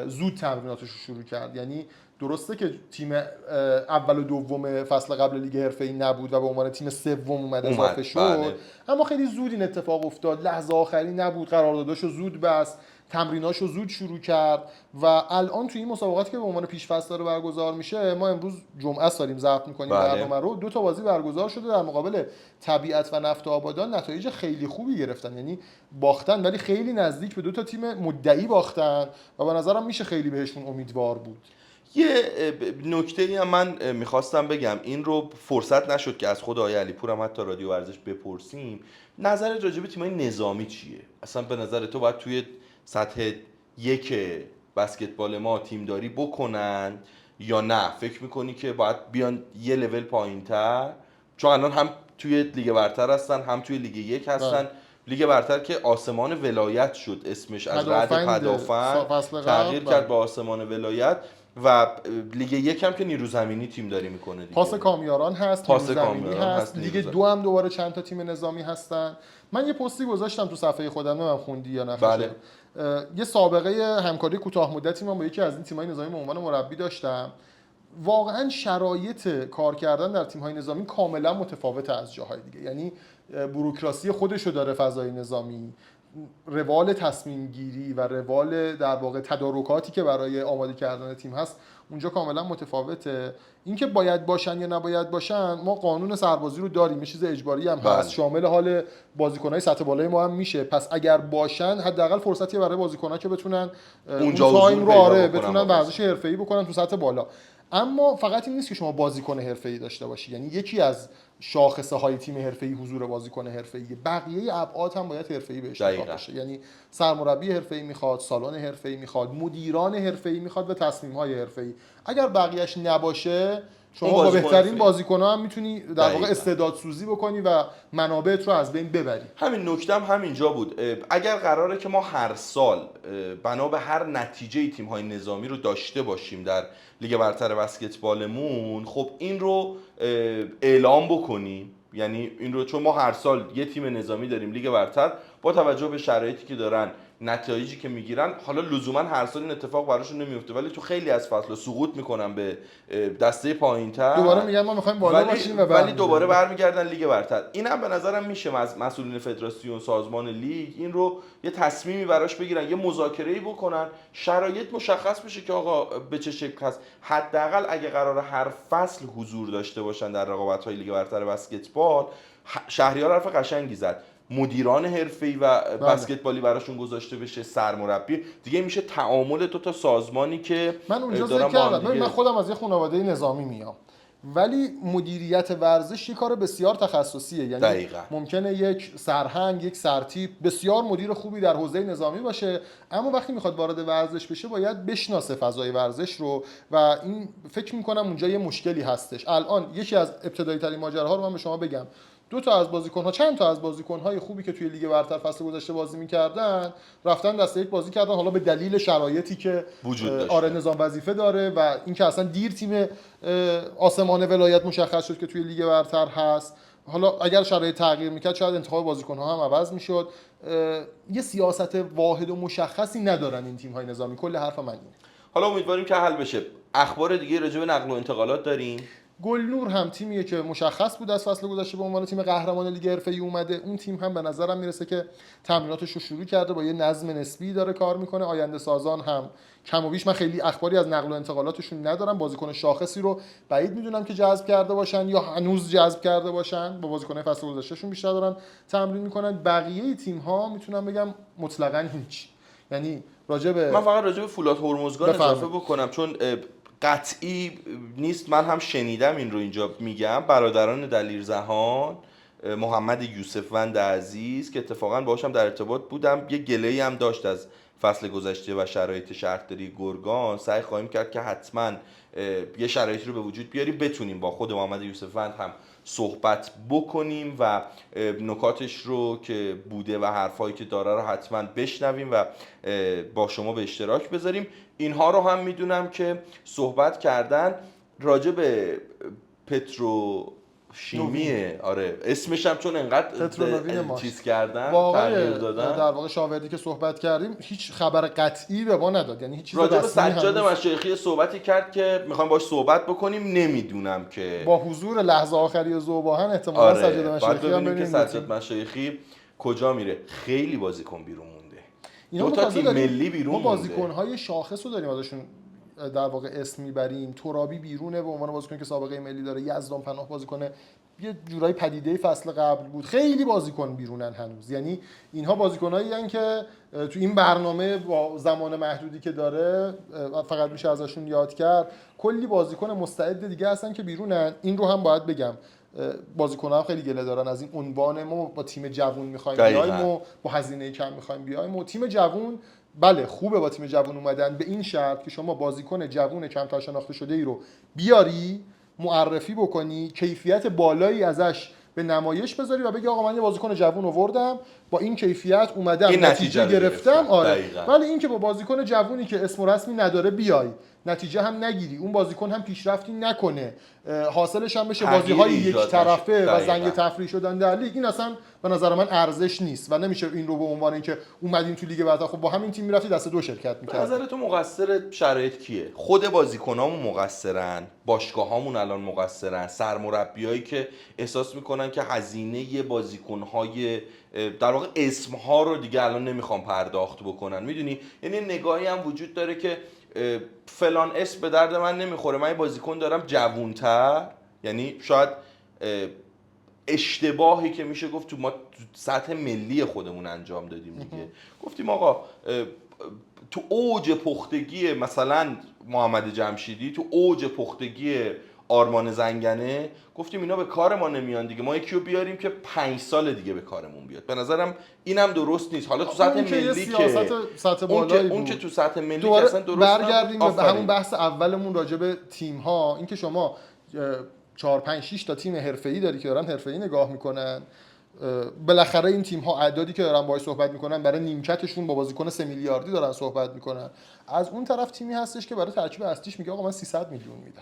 زود تمریناتش رو شروع کرد. یعنی درسته که تیم اول و دوم فصل قبل لیگ حرفه‌ای نبود و به عنوان تیم سوم اومد اضافه شد،
بله.
اما خیلی زود این اتفاق افتاد. لحظه آخری نبود، قرارداداشو زود بست، تمریناشو زود شروع کرد و الان توی این مسابقاتی که به عنوان پیش فصل داره برگزار میشه، ما امروز جمعه است داریم ضبط می‌کنیم برنامه رو، 2 تا بازی برگزار شده در مقابل طبیعت و نفت آبادان. نتایج خیلی خوبی گرفتن، یعنی باختن ولی خیلی نزدیک به 2 تا تیم مدعی باختن و به نظرم میشه خیلی بهشون امیدوار بود.
یه نکته‌ای هم من میخواستم بگم، این رو فرصت نشد که از خود آقای علیپور هم حتی رادیو ورزش بپرسیم. نظرت راجع به تیم‌های نظامی چیه؟ اصلا به نظر تو باید توی سطح یک بسکتبال ما تیمداری بکنن یا نه؟ فکر میکنی که باید بیان یه لول پایین‌تر؟ چون الان هم توی لیگ برتر هستن هم توی لیگ یک هستن. لیگ برتر که آسمان ولایت شد اسمش، از رد پدافند تغییر کرد به آسمان ولایت و لیگ یک هم که نیرو زمینی تیم داری میکنه دیگه.
پاس کامیاران هست،
پاس
نیرو زمینی
کامیاران
هست، لیگ دو هم دوباره چند تا تیم نظامی هستن. من یه پستی گذاشتم تو صفحه خودم، من خوندی یا نه؟
بله.
یه سابقه همکاری کوتاه مدتی من با یکی از این تیم‌های نظامی به عنوان مربی داشتم. واقعا شرایط کار کردن در تیم‌های نظامی کاملا متفاوته از جاهای دیگه. یعنی بوروکراسی خودشو داره فضای نظامی، روال تصمیم گیری و روال در واقع تدارکاتی که برای آماده کردن تیم هست اونجا کاملا متفاوته. اینکه باید باشن یا نباید باشن، ما قانون سربازی رو داریم، یه چیز اجباری هم هست، شامل حال بازیکن‌های سطح بالای ما هم میشه. پس اگر باشن حداقل فرصتی برای بازیکن‌ها که بتونن
اونجا
تایم رو بتونن
بکنن
ورزش حرفه‌ای بکنن تو سطح بالا. اما فقط این نیست که شما بازیکن حرفه‌ای داشته باشی، یعنی یکی از شاخصه های تیم حرفه‌ای حضور بازیکن حرفه‌ای، بقیه ابعاد هم باید حرفه‌ای بهش نگاه بشه. یعنی سرمربی حرفه‌ای میخواد، سالن حرفه‌ای میخواد، مدیران حرفه‌ای میخواد و تصمیم‌های حرفه‌ای. اگر بقیه‌اش نباشه، شما با بهترین بازیکن‌ها هم میتونی در واقع استعداد سوزی بکنی و منابعت رو از بین ببری.
همین نکته هم همینجا بود. اگر قراره که ما هر سال بنا به هر نتیجه تیم‌های نظامی رو داشته باشیم در لیگ برتر بسکتبالمون، خب این رو اعلام بکنیم. یعنی این رو، چون ما هر سال یه تیم نظامی داریم لیگ برتر، با توجه به شرایطی که دارن، نتایجی که میگیرن، حالا لزوما هر سال این اتفاق براشون نمیفته ولی تو خیلی از فصل‌ها سقوط میکنن به دسته پایین‌تر،
دوباره میگن ما می‌خوایم بالا باشیم
ولی دوباره برمیگردن لیگ برتر. اینم به نظرم میشه از مسئولین فدراسیون، سازمان لیگ این رو یه تصمیمی براش بگیرن، یه مذاکره‌ای بکنن، شرایط مشخص بشه که آقا به چه شکل هست. حداقل اگه قراره هر فصل حضور داشته باشن در رقابت‌های لیگ برتر بسکتبال، شهریار حرف قشنگی زد، مدیران حرفه‌ای و بسکتبالی براشون گذاشته بشه، سرمربی دیگه، میشه تعامل 2 تا سازمانی که
من اونجا ذکر کردم. من خودم از یه خانواده نظامی میام. ولی مدیریت ورزش یه کار بسیار تخصصیه. یعنی
دقیقاً.
ممکنه یک سرهنگ، یک سرتیپ بسیار مدیر خوبی در حوزه نظامی باشه، اما وقتی میخواد وارد ورزش بشه باید بشناسه فضای ورزش رو و این فکر میکنم اونجا یه مشکلی هستش. الان یکی از ابتدایی ترین ماجراها رو من به شما بگم، چند تا از بازیکن‌های خوبی که توی لیگ برتر فصل گذشته بازی می‌کردن رفتن دسته یک بازی کردن، حالا به دلیل شرایطی که
وجود داشته.
آره نظام وظیفه داره و اینکه اصلا دیر تیم آسمان ولایت مشخص شد که توی لیگ برتر هست. حالا اگر شرایط تغییر می‌کرد شاید انتخاب بازیکن‌ها هم عوض می‌شد. یه سیاست واحد و مشخصی ندارن این تیم‌های نظامی. کل حرف من اینه.
حالا امیدواریم که حل بشه. اخبار دیگه راجع به نقل و انتقالات داریم.
گلنور هم تیمیه که مشخص بود از فصل گذشته به عنوان تیم قهرمان لیگ حرفه‌ای اومده. اون تیم هم به نظرم میرسه که تمریناتش رو شروع کرده، با یه نظم نسبی داره کار میکنه. آینده سازان هم کم و بیش، من خیلی اخباری از نقل و انتقالاتشون ندارم. بازیکن شاخصی رو بعید میدونم که جذب کرده باشن یا هنوز جذب کرده باشن. با بازیکن فصل گذشتهشون بیشتر دارن تمرین میکنن. بقیه تیم ها میتونم بگم مطلقاً هیچ. یعنی
من فقط راجع به فولاد هرمزگان اضافه بکنم چون قطعی نیست، من هم شنیدم این رو اینجا میگم. برادران دلیرزهان، محمد یوسفوند عزیز که اتفاقا باهاشم در ارتباط بودم، یه گله‌ای هم داشت از فصل گذشته و شرایط شهرداری گرگان. سعی خواهیم کرد که حتما یه شرایطی رو به وجود بیاریم بتونیم با خود محمد یوسفوند هم صحبت بکنیم و نکاتش رو که بوده و حرفایی که داره رو حتما بشنویم و با شما به اشتراک بذاریم. اینها رو هم میدونم که صحبت کردن راجع به پتروشیمیه. آره اسمش هم چون انقدر چیز کردن تغییر دادن،
در واقع شاوردی که صحبت کردیم هیچ خبر قطعی به ما نداد. یعنی هیچ چیز
راجع به سجاد مشایخی صحبتی کرد که میخوایم باش صحبت بکنیم. نمیدونم که
با حضور لحظه آخری ذوباهن احتمالاً سجاد مشایخی هم
ببینیم که سجاد مشایخی کجا میره. خیلی بازیکن بیرون مونده، 2 تا تیم ملی بیرون مونده.
ما بازیکن‌های شاخص رو داریم ازشون در واقع اسم میبریم. ترابی بیرونه به عنوان بازیکنی که سابقه ملی داره. یزدان پناه بازیکن یه جورایی پدیده فصل قبل بود. خیلی بازیکن بیرونن هنوز. یعنی اینها بازیکنایی هستن که تو این برنامه با زمان محدودی که داره فقط میشه ازشون یاد کرد. کلی بازیکن مستعد دیگه هستن که بیرونن. این رو هم باید بگم، بازیکن‌ها هم خیلی گله دارن از این عنوان ما با تیم جوون می‌خوایم بیایم و با هزینه کم می‌خوایم بیایم. و تیم جوون بله خوبه با تیم جوون اومدن، به این شرط که شما بازیکن جوون کمتر شناخته شده ای رو بیاری، معرفی بکنی، کیفیت بالایی ازش به نمایش بذاری و بگی آقا من یه بازیکن جوون آوردم با این کیفیت اومدم نتیجه گرفتم. آره ولی این که با بازیکن جوونی که اسم و رسمی نداره بیای نتیجه هم نگیری، اون بازیکن هم پیشرفتی نکنه، حاصلش هم بشه بازی‌های یک طرفه و زنگ تفریح شدن در لیگ، این اصلا به نظر من ارزش نیست و نمیشه این رو به عنوان اینکه اومدیم تو لیگ برتر خب با همین تیم میرفتی دست دو شرکت می‌کردی.
به نظر تو مقصر شرایط کیه؟ خود بازیکنامون مقصرن، باشگاهامون الان مقصرن، سرمربیایی که احساس میکنن که هزینه بازیکن‌های در واقع اسم‌ها رو دیگه الان نمیخوام پرداخت بکنن. میدونی یعنی نگاهی هم وجود داره که فلان اسم به درد من نمیخوره، من یه بازیکن دارم جوون‌تر. یعنی شاید اشتباهی که میشه گفت ما تو سطح ملی خودمون انجام دادیم دیگه. گفتیم آقا تو اوج پختگی مثلا محمد جمشیدی، تو اوج پختگی آرمان زنگنه، گفتیم اینا به کار ما نمیان دیگه، ما یکی رو بیاریم که 5 سال دیگه به کارمون بیاد. به نظرم اینم درست نیست. حالا تو سطح ملی که اون که تو سطح ملی که اصلا درست
برگردیم به همون بحث اولمون راجع به تیم ها، این که شما 4 5 6 تا تیم حرفه‌ای داری که دارن حرفه‌ای نگاه میکنن، بالاخره این تیم ها اعدادی که دارن باهاش صحبت میکنن برای نیمکتشون با بازیکن 3 میلیاردی دارن صحبت میکنن. از اون طرف تیمی هستش که برای ترکیب اصلیش میگه آقا من 300 میلیون میدم.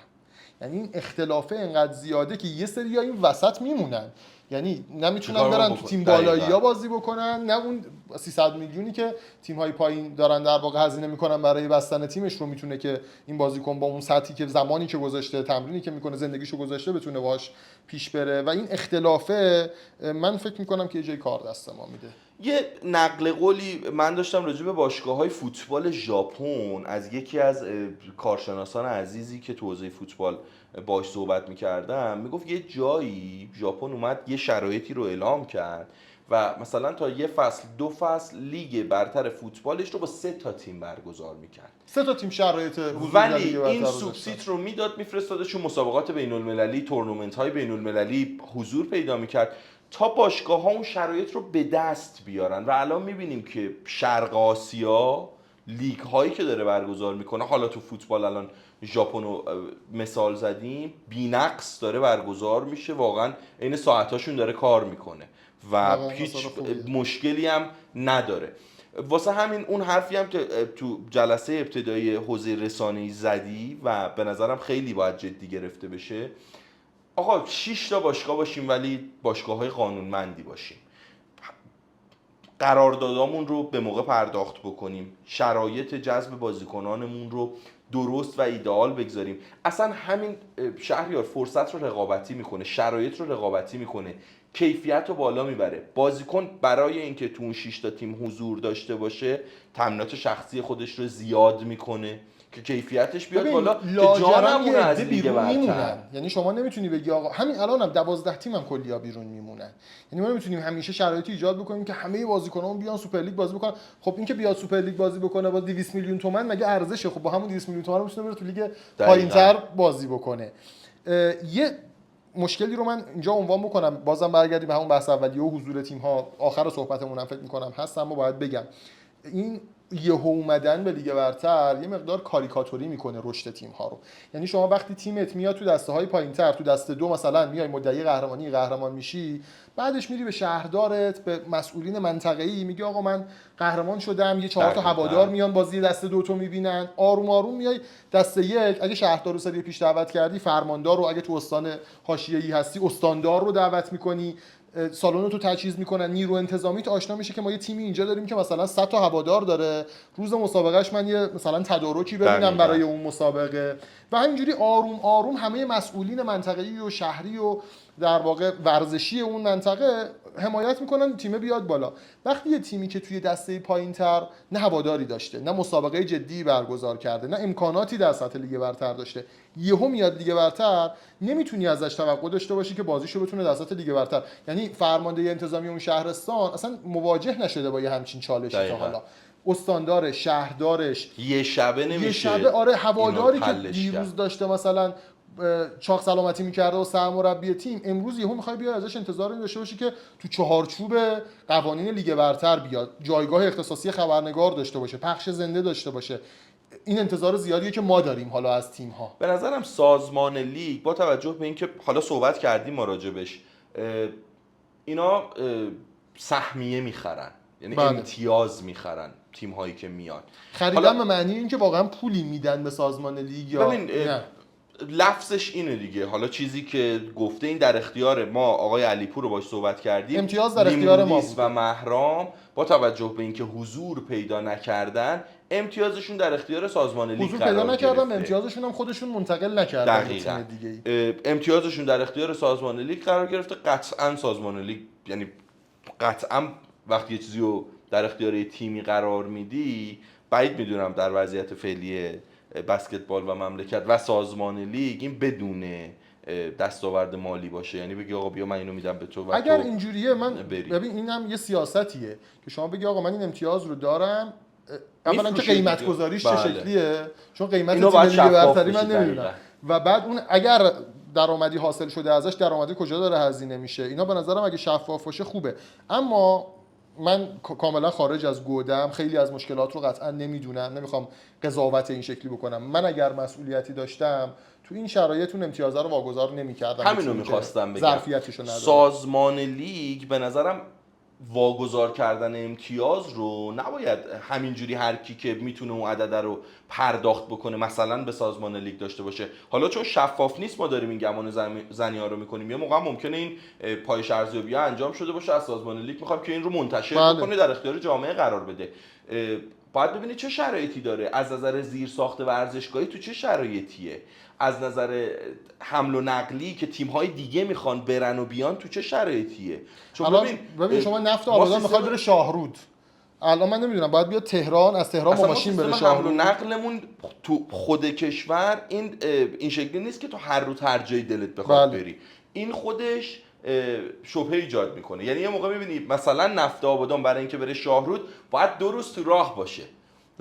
یعنی این اختلافه اینقدر زیاده که یه سری‌ها این وسط میمونن، یعنی نمیتونن برن تو تیم بالایی‌ها بازی بکنن، نه اون 300 میلیونی که تیم‌های پایین دارن در واقع هزینه میکنن برای بستن تیمش رو میتونه که این بازیکن با اون سطحی که زمانی که گذاشته، تمرینی که میکنه، زندگیشو گذاشته بتونه باهاش پیش بره. و این اختلافه من فکر میکنم که یه جای کار دست ما میده.
یه نقل قولی من داشتم راجع به باشگاه‌های فوتبال ژاپن از یکی از کارشناسان عزیزی که تو حوزه فوتبال باهاش صحبت می‌کردم، میگفت یه جایی ژاپن اومد یه شرایطی رو اعلام کرد و مثلا تا یه فصل 2 فصل لیگ برتر فوتبالش رو با 3 تا تیم برگزار میکرد.
3 تا تیم شرایط حضور در
ولی
لیگ برتر
این
رو
سوبسید رو میداد میفرستادشون مسابقات بین المللی، تورنمنت های بین المللی حضور پیدا میکرد تا باشگاه ها اون شرایط رو به دست بیارن. و الان میبینیم که شرق آسیا لیگ هایی که داره برگزار میکنه، حالا تو فوتبال الان ژاپن رو مثال زدیم، بی‌نقص داره برگزار میشه، واقعا عین ساعتاشون داره کار میکنه و هیچ مشکلی هم نداره. واسه همین اون حرفی هم که تو جلسه ابتدایی حوزه رسانه‌ای زدی و به نظرم خیلی باید جدی گرفته بشه، آقا 6 تا باشگاه باشیم ولی باشگاه‌های قانونمندی باشیم، قراردادامون رو به موقع پرداخت بکنیم، شرایط جذب بازیکنانمون رو درست و ایدئال بگذاریم. اصلا همین شهریار فرصت رو رقابتی میکنه، شرایط رو رقابتی میکنه، کیفیت رو بالا میبره. بازیکن برای اینکه تو اون 6 تا تیم حضور داشته باشه تامینات شخصی خودش رو زیاد میکنه که کیفیتش بیاد بالا، که جانمون از لیگ برتر.
یعنی شما نمیتونی بگی آقا همین الانم 12 تیم هم کلیا بیرون میمونن. یعنی ما نمیتونیم همیشه شرایطی ایجاد بکنیم که همه بازیکنان بیان سوپر لیگ بازی بکنن. خب این که بیاد سوپر لیگ بازی بکنه با 200 میلیون تومان مگه ارزشه؟ خب با همون 200 میلیون تومان میتونه بره تو لیگ پایینتر بازی بکنه. یه مشکلی رو من اینجا عنوان بکنم، بازم برگردیم به همون بحث اولیه و حضور تیم ها، آخر صحبتمون هم فکر می‌کنم هست، اما باید بگم این یهو اومدن به لیگ برتر یه مقدار کاریکاتوری میکنه رشد تیم ها رو. یعنی شما وقتی تیمت میاد تو دسته های پایینتر، تو دسته 2 مثلا میای مدعی قهرمان میشی، بعدش میری به شهردارت، به مسئولین منطقه‌ای میگی آقا من قهرمان شدم، یه 4 تا هوادار میان بازی دسته 2 تو میبینن، آروم آروم میای دسته 1، اگه شهردار رو سری پیش دعوت کردی فرماندار رو، اگه تو استان حاشیه‌ای هستی استاندار رو دعوت میکنی، سالن تو تجهیز میکنن، نیرو انتظامی تو آشنا میشه که ما یه تیمی اینجا داریم که مثلا 100 تا هوادار داره، روز مسابقهش من یه مثلا تدارکی ببینم برای اون مسابقه. و همینجوری آروم آروم همه مسئولین منطقه‌ای و شهری و در واقع ورزشی اون منطقه حمایت میکنن تیم بیاد بالا. وقتی یه تیمی که توی دسته پایینتر نه هواداری داشته، نه مسابقه جدی برگزار کرده، نه امکاناتی در سطح لیگ برتر داشته، یهو میاد لیگ برتر، نمیتونی ازش توقع داشته باشی که بازیشو بتونه در سطح لیگ برتر. یعنی فرمانده انتظامی اون شهرستان اصلا مواجه نشده با یه همچین چالشی تا حالا. استاندار شهردارش
یه شبه نمیشه،
یه شبه آره هواداری که دیروز داشته مثلا چاق سلامتی میکرده و سرمربی تیم، امروز یهو میخوای بیای ازش انتظار داشته باشی که تو چهارچوب قوانین لیگ برتر بیاد، جایگاه اختصاصی خبرنگار داشته باشه، پخش زنده داشته باشه. این انتظار زیادیه که ما داریم حالا از تیم ها.
به نظرم سازمان لیگ با توجه به اینکه حالا صحبت کردیم ما راجبش، اینا سهمیه میخرن، یعنی امتیاز میخرن تیم هایی که میان.
خریدن به معنی اینکه واقعا پولی میدن به سازمان لیگ یا نه؟
لفظش اینه دیگه. حالا چیزی که گفته این در اختیار ما، آقای علیپور رو باش صحبت کردیم،
امتیاز در اختیار ما بود
و مهرام با توجه به اینکه حضور پیدا نکردن امتیازشون در اختیار سازمان لیگ
حضور پیدا نکردن، امتیازشون هم خودشون منتقل نکردن به تیم دیگه.
امتیازشون در اختیار سازمان لیگ قرار گرفته. قطعا سازمان لیگ، یعنی قطعا وقتی یه چیزی رو در اختیار تیمی قرار میدی، بعید میدونم در وضعیت فعلی بسکتبال و مملکت و سازمان لیگ این بدون دستاورد مالی باشه، یعنی بگی آقا بیا من اینو میدم به تو و
اگر
تو
اینجوریه من ببین اینم یه سیاستیه که شما بگی آقا من این امتیاز رو دارم، اولا که قیمت گذاریش چه شکلیه، چون قیمت تیم لیگ برتری من نمیدونم، و بعد اون اگر درآمدی حاصل شده ازش، درآمدی کجا داره هزینه میشه، اینا به نظرم اگه شفاف باشه خوبه. اما من کاملا خارج از گودم، خیلی از مشکلات رو قطعا نمیدونم، نمیخوام قضاوت این شکلی بکنم. من اگر مسئولیتی داشتم تو این شرایط اون امتیازات رو واگذار نمی‌کردم.
همین رو می‌خواستم بگم،
ظرفیتشو ندارم.
سازمان لیگ به نظرم واگذار کردن امتیاز رو نباید همینجوری هر کی که میتونه اون عدد رو پرداخت بکنه مثلا به سازمان لیگ داشته باشه. حالا چون شفاف نیست ما داریم این گمان زنی ها رو میکنیم، یه موقع ممکنه این پایش ارزیابی انجام شده باشه از سازمان لیگ، میخوام که این رو منتشر بکنه، در اختیار جامعه قرار بده. باید ببینید چه شرایطی داره، از نظر زیر ساخت ورزشگاهی تو چه شرایطیه، از نظر حمل و نقلی که تیم‌های دیگه میخوان برن و بیان تو چه شرایطیه. چون
ببین شما نفت آبادان میخواد بره شاهرود، الان من نمیدونم باید بیاد تهران، از تهران با ماشین بره شاهرود.
حمل و نقلمون تو خود کشور این شکلی نیست که تو هر روز هر جای دلت بخواد بری. این خودش شبهه ایجاد میکنه. یعنی یه موقع میبینی مثلا نفت آبادان برای اینکه بره شاهرود باید 2 روز تو راه باشه،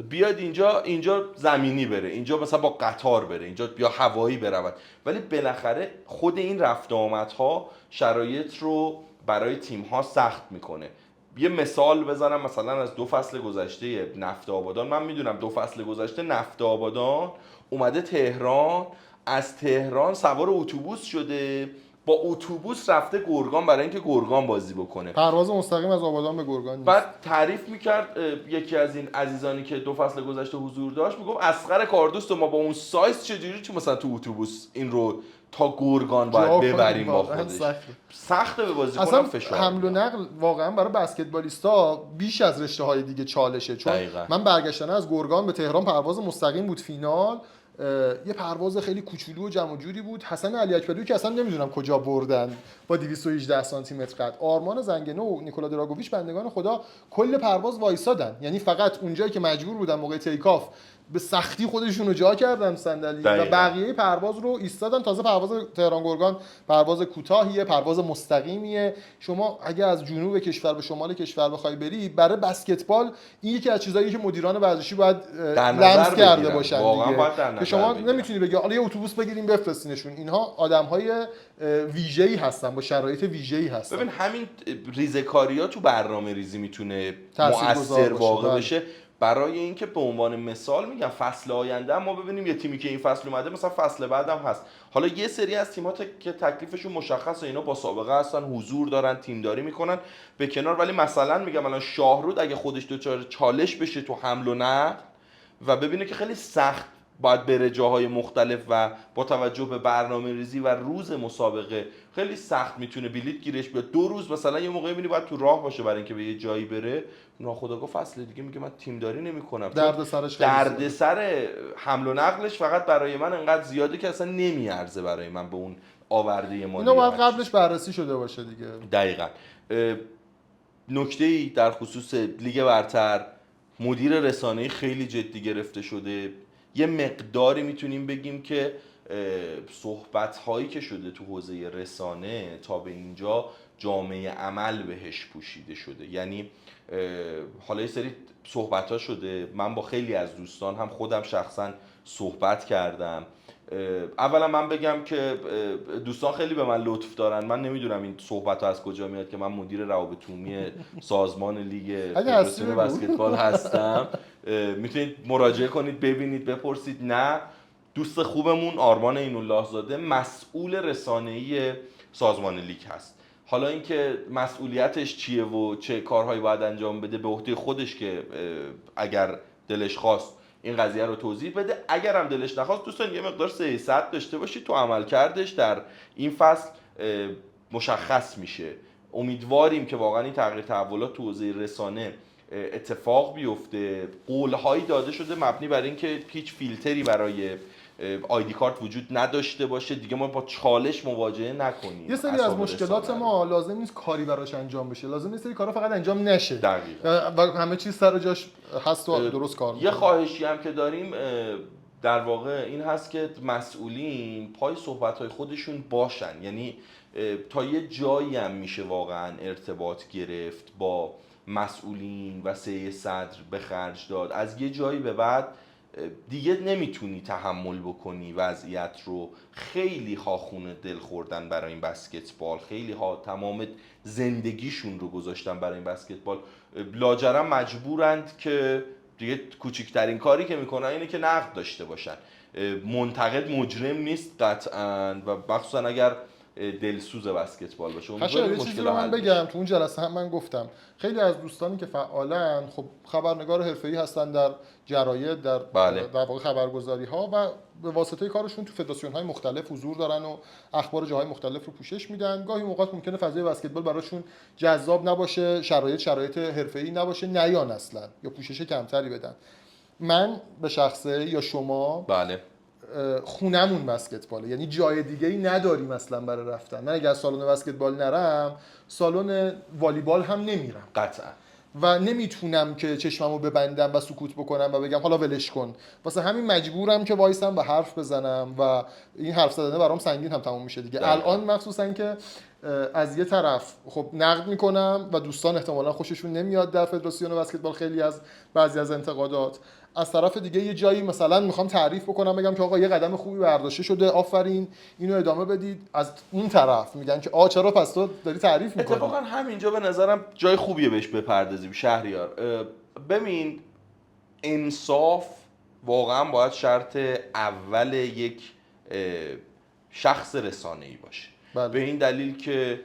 بیاد اینجا زمینی بره، اینجا مثلا با قطار بره، اینجا یا هوایی برود، ولی بالاخره خود این رفت و آمدها شرایط رو برای تیم‌ها سخت میکنه. یه مثال بزنم مثلا از 2 فصل گذشته نفت آبادان. من میدونم 2 فصل گذشته نفت آبادان اومده تهران، از تهران سوار اتوبوس شده، با اتوبوس رفته گرگان برای اینکه گرگان بازی بکنه.
پرواز مستقیم از آبادان به گرگان نیست.
بعد تعریف میکرد یکی از این عزیزانی که 2 فصل گذشته حضور داشت، میگم اصغر کاردوست ما با اون سایز چجوری چون مثلا تو اتوبوس این رو تا گرگان باید ببریم با خودش. سخته به بازیکن فشار.
حمل و نقل واقعا برای بسکتبالیستا بیش از رشته‌های دیگه چالشه، چون
دقیقا.
من برگشتن از گرگان به تهران پرواز مستقیم بود فینال، یه پرواز خیلی کوچولو و جمع جوری بود. حسن علی اکبری که اصلا نمیدونم کجا بردن با 218 سانتی متر قد، آرمان زنگنه و نیکولا دراگوویچ بندگان خدا کل پرواز وایسادن، یعنی فقط اونجایی که مجبور بودن موقع تیکاف به سختی خودشون رو جا کردن صندلی و بقیه پرواز رو ایستادن. تازه پرواز تهران گرگان پرواز کوتاهیه، پرواز مستقیمیه. شما اگه از جنوب کشور به شمال کشور بخوای بری، برای بسکتبال این یکی از چیزاییه که مدیران ورزشی باید لمس کرده باشن دیگه، که شما نمیتونی بگی حالا یه اتوبوس بگیریم بفرستینشون. اینها آدم‌های ویژه‌ای هستن با شرایط ویژه‌ای هستن.
ببین همین ریزه‌کاری‌ها تو برنامه‌ریزی میتونه مؤثر واقع بشه. برای اینکه به عنوان مثال میگم فصل آینده ما ببینیم یه تیمی که این فصل اومده مثلا فصل بعدم هست. حالا یه سری از تیم‌ها که تکلیفشون مشخصه، اینا با سابقه هستن، حضور دارن، تیمداری میکنن به کنار، ولی مثلا میگم الان شاهرود اگه خودش دچار چالش بشه تو حمل و نقل و ببینه که خیلی سخت باید بره جاهای مختلف و با توجه به برنامه‌ریزی و روز مسابقه خیلی سخت میتونه بلیط گیرش بیاد، 2 روز مثلا یه موقعی میبینی باید تو راه باشه برای اینکه به یه جایی بره، ناخودآگاه فصل دیگه میگه من تیمداری نمیکنم. دردسر حمل و نقلش فقط برای من انقدر زیاده که اصلا نمیارزه برای من به اون آورده مالی.
اینا باید قبلش بررسی شده باشه دیگه.
دقیقاً. نکته‌ای در خصوص لیگ برتر، مدیر رسانه‌ای خیلی جدی گرفته شده. یه مقداری میتونیم بگیم که صحبت‌هایی که شده تو حوزه رسانه تا به اینجا جامعه عمل بهش پوشیده شده. یعنی حالا یه سری صحبت‌ها شده، من با خیلی از دوستان هم خودم شخصا صحبت کردم. اولا من بگم که دوستان خیلی به من لطف دارن، من نمیدونم این صحبت‌ها از کجا میاد که من مدیر روابط عمومی سازمان لیگ فدراسیون بسکتبال هستم. میتونید مراجعه کنید، ببینید، بپرسید. نه، دوست خوبمون آرمان عین‌الله زاده مسئول رسانه‌ای سازمان لیگ هست. حالا اینکه مسئولیتش چیه و چه کارهایی باید انجام بده به عهده خودش که اگر دلش خواست این قضیه رو توضیح بده، اگر هم دلش نخواست دوستان یه مقدار سیاست داشته باشید تو عملکردش در این فصل مشخص میشه. امیدواریم که واقعا این تغییر تحولات تو حوزه رسانه اتفاق بیفته. قولهایی داده شده مبنی بر اینکه هیچ فیلتری برای آیدی کارت وجود نداشته باشه دیگه، ما با چالش مواجهه نکنیم.
یه سری از مشکلات ما لازم نیست کاری براش انجام بشه، لازم نیست سری کارا فقط انجام نشه.
دقیقاً.
و همه چیز سر جاش هست و درست کار میکنه.
یه خواهشی هم که داریم در واقع این هست که مسئولین پای صحبت‌های خودشون باشن. یعنی تا یه جایی هم میشه واقعا ارتباط گرفت با مسئولین و سعی صدر به خرج داد. از یه جایی به بعد دیگه نمیتونی تحمل بکنی وضعیت رو. خیلی ها خونه دل خوردن برای این بسکتبال، خیلی ها تمام زندگیشون رو گذاشتن برای این بسکتبال، لاجرم مجبورند که دیگه کوچکترین کاری که میکنن اینه که نقد داشته باشن. منتقد مجرم نیست قطعاً و مخصوصا اگر دلسوز بسکتبال باشه.
اون مشکل من بگم تو اون جلسه هم من گفتم خیلی از دوستانی که فعالن خب خبرنگار حرفه‌ای هستن در جراید، در واقع خبرگزاری ها و به واسطه کارشون تو فدراسیون های مختلف حضور دارن و اخبار جاهای مختلف رو پوشش میدن. گاهی موقات ممکنه فضای بسکتبال براشون جذاب نباشه، شرایط حرفه‌ای نباشه، نیان اصلا یا پوشش کمتری بدن. من به شخصه یا شما خونمون بسکتباله، یعنی جای دیگه ای نداریم اصلا برای رفتن. من اگه سالن بسکتبال نرم سالن والیبال هم نمیرم
قطعا
و نمیتونم که چشممو ببندم و سکوت بکنم و بگم حالا ولش کن. واسه همین مجبورم که وایسم و حرف بزنم و این حرف زدنه برام سنگین هم تموم میشه دیگه. الان مخصوصا که از یه طرف خب نقد میکنم و دوستان احتمالاً خوششون نمیاد در فدراسیون بسکتبال خیلی از بعضی از انتقادات، از طرف دیگه یه جایی مثلا میخوام تعریف بکنم بگم که آقا یه قدم خوبی برداشته شده، آفرین، اینو ادامه بدید. از اون طرف میگن که چرا پس تو داری تعریف میکنی.
اتفاقا همینجا به نظرم جای خوبیه بهش بپردازیم شهریار. ببین انصاف واقعا باید شرط اول یک شخص رسانه‌ای باشه.
بله.
به این دلیل که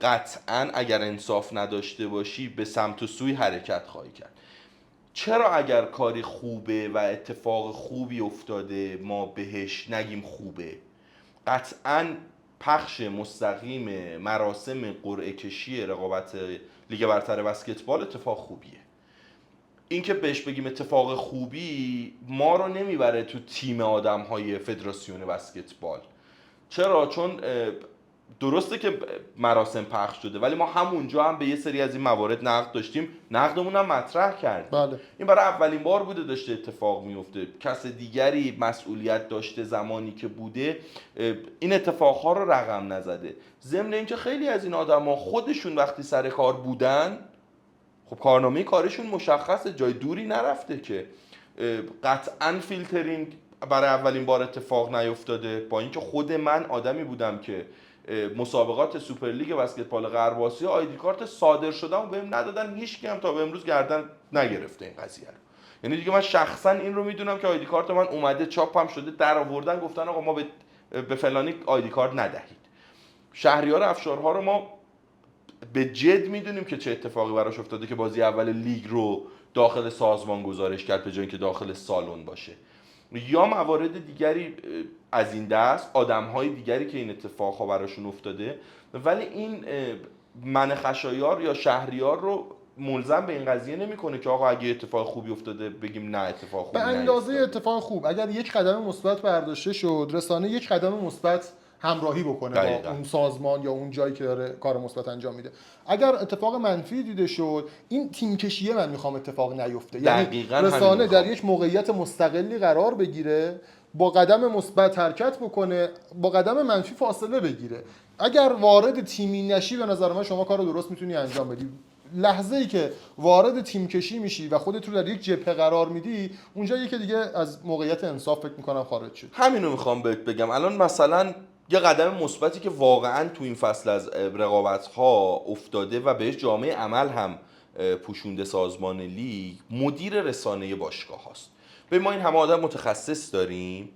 قطعا اگر انصاف نداشته باشی به سمت و سوی حرکت خواهی کرد. چرا اگر کاری خوبه و اتفاق خوبی افتاده ما بهش نگیم خوبه؟ قطعا پخش مستقیم مراسم قرعه کشی رقابت لیگ برتر بسکتبال اتفاق خوبیه. این که بهش بگیم اتفاق خوبی ما رو نمیبره تو تیم آدم‌های فدراسیون بسکتبال. چرا؟ چون درسته که مراسم پخش شده ولی ما همونجا هم به یه سری از این موارد نقد داشتیم، نقدمون هم مطرح کردیم.
بله.
این برای اولین بار بوده داشته اتفاق میفته، کس دیگری مسئولیت داشته زمانی که بوده این اتفاقها رو رقم نزده. ضمن اینکه خیلی از این آدما خودشون وقتی سر کار بودن خب کارنامه کارشون مشخصه، جای دوری نرفته که قطعا فیلترینگ برای اولین بار اتفاق نیفتاده. با اینکه خود من آدمی بودم که مسابقات سوپرلیگ بسکتبال غرب آسیا آیدی کارت صادر شدم و بهم ندادن، هیچ کی هم تا به امروز گردن نگرفته این قضیه رو. یعنی دیگه من شخصا این رو میدونم که آیدی کارت من اومده چاپم شده، در آوردن گفتن آقا ما به فلانی آیدی کارت ندهید. شهریار افشارها رو ما به جد میدونیم که چه اتفاقی براش افتاده که بازی اول لیگ رو داخل سازمان گزارش کرد به جای اینکه داخل سالن باشه. یا موارد دیگری از این دست، آدم‌های دیگری که این اتفاقها براشون افتاده، ولی این من خشایار یا شهریار رو ملزم به این قضیه نمی‌کنه که آقا اگه اتفاق خوبی افتاده بگیم نه اتفاق خوبی
به اندازه اتفاق خوب اگر یک قدم مثبت برداشته شد، رسانه یک قدم مثبت همراهی بکنه با اون سازمان یا اون جایی که داره کار مثبت انجام میده. اگر اتفاق منفی دیده شد، این تیم کشیه من میخوام اتفاق نیفته. یعنی رسانه در یک موقعیت مستقلی قرار بگیره، با قدم مثبت حرکت بکنه، با قدم منفی فاصله بگیره. اگر وارد تیمی نشی به نظر من شما کارو درست میتونی انجام بدی. لحظه‌ای که وارد تیم کشی میشی و خودت رو در یک جبهه قرار میدی، اونجایی که دیگه از موقعیت انصاف فکر میکنم خارج شد.
همینو میخوام بهت بگم. الان مثلا یه قدم مثبتی که واقعا تو این فصل از رقابت‌ها افتاده و بهش جامعه عمل هم پوشونده سازمان لیگ، مدیر رسانه باشگاه هاست. به ما این همه آدم متخصص داریم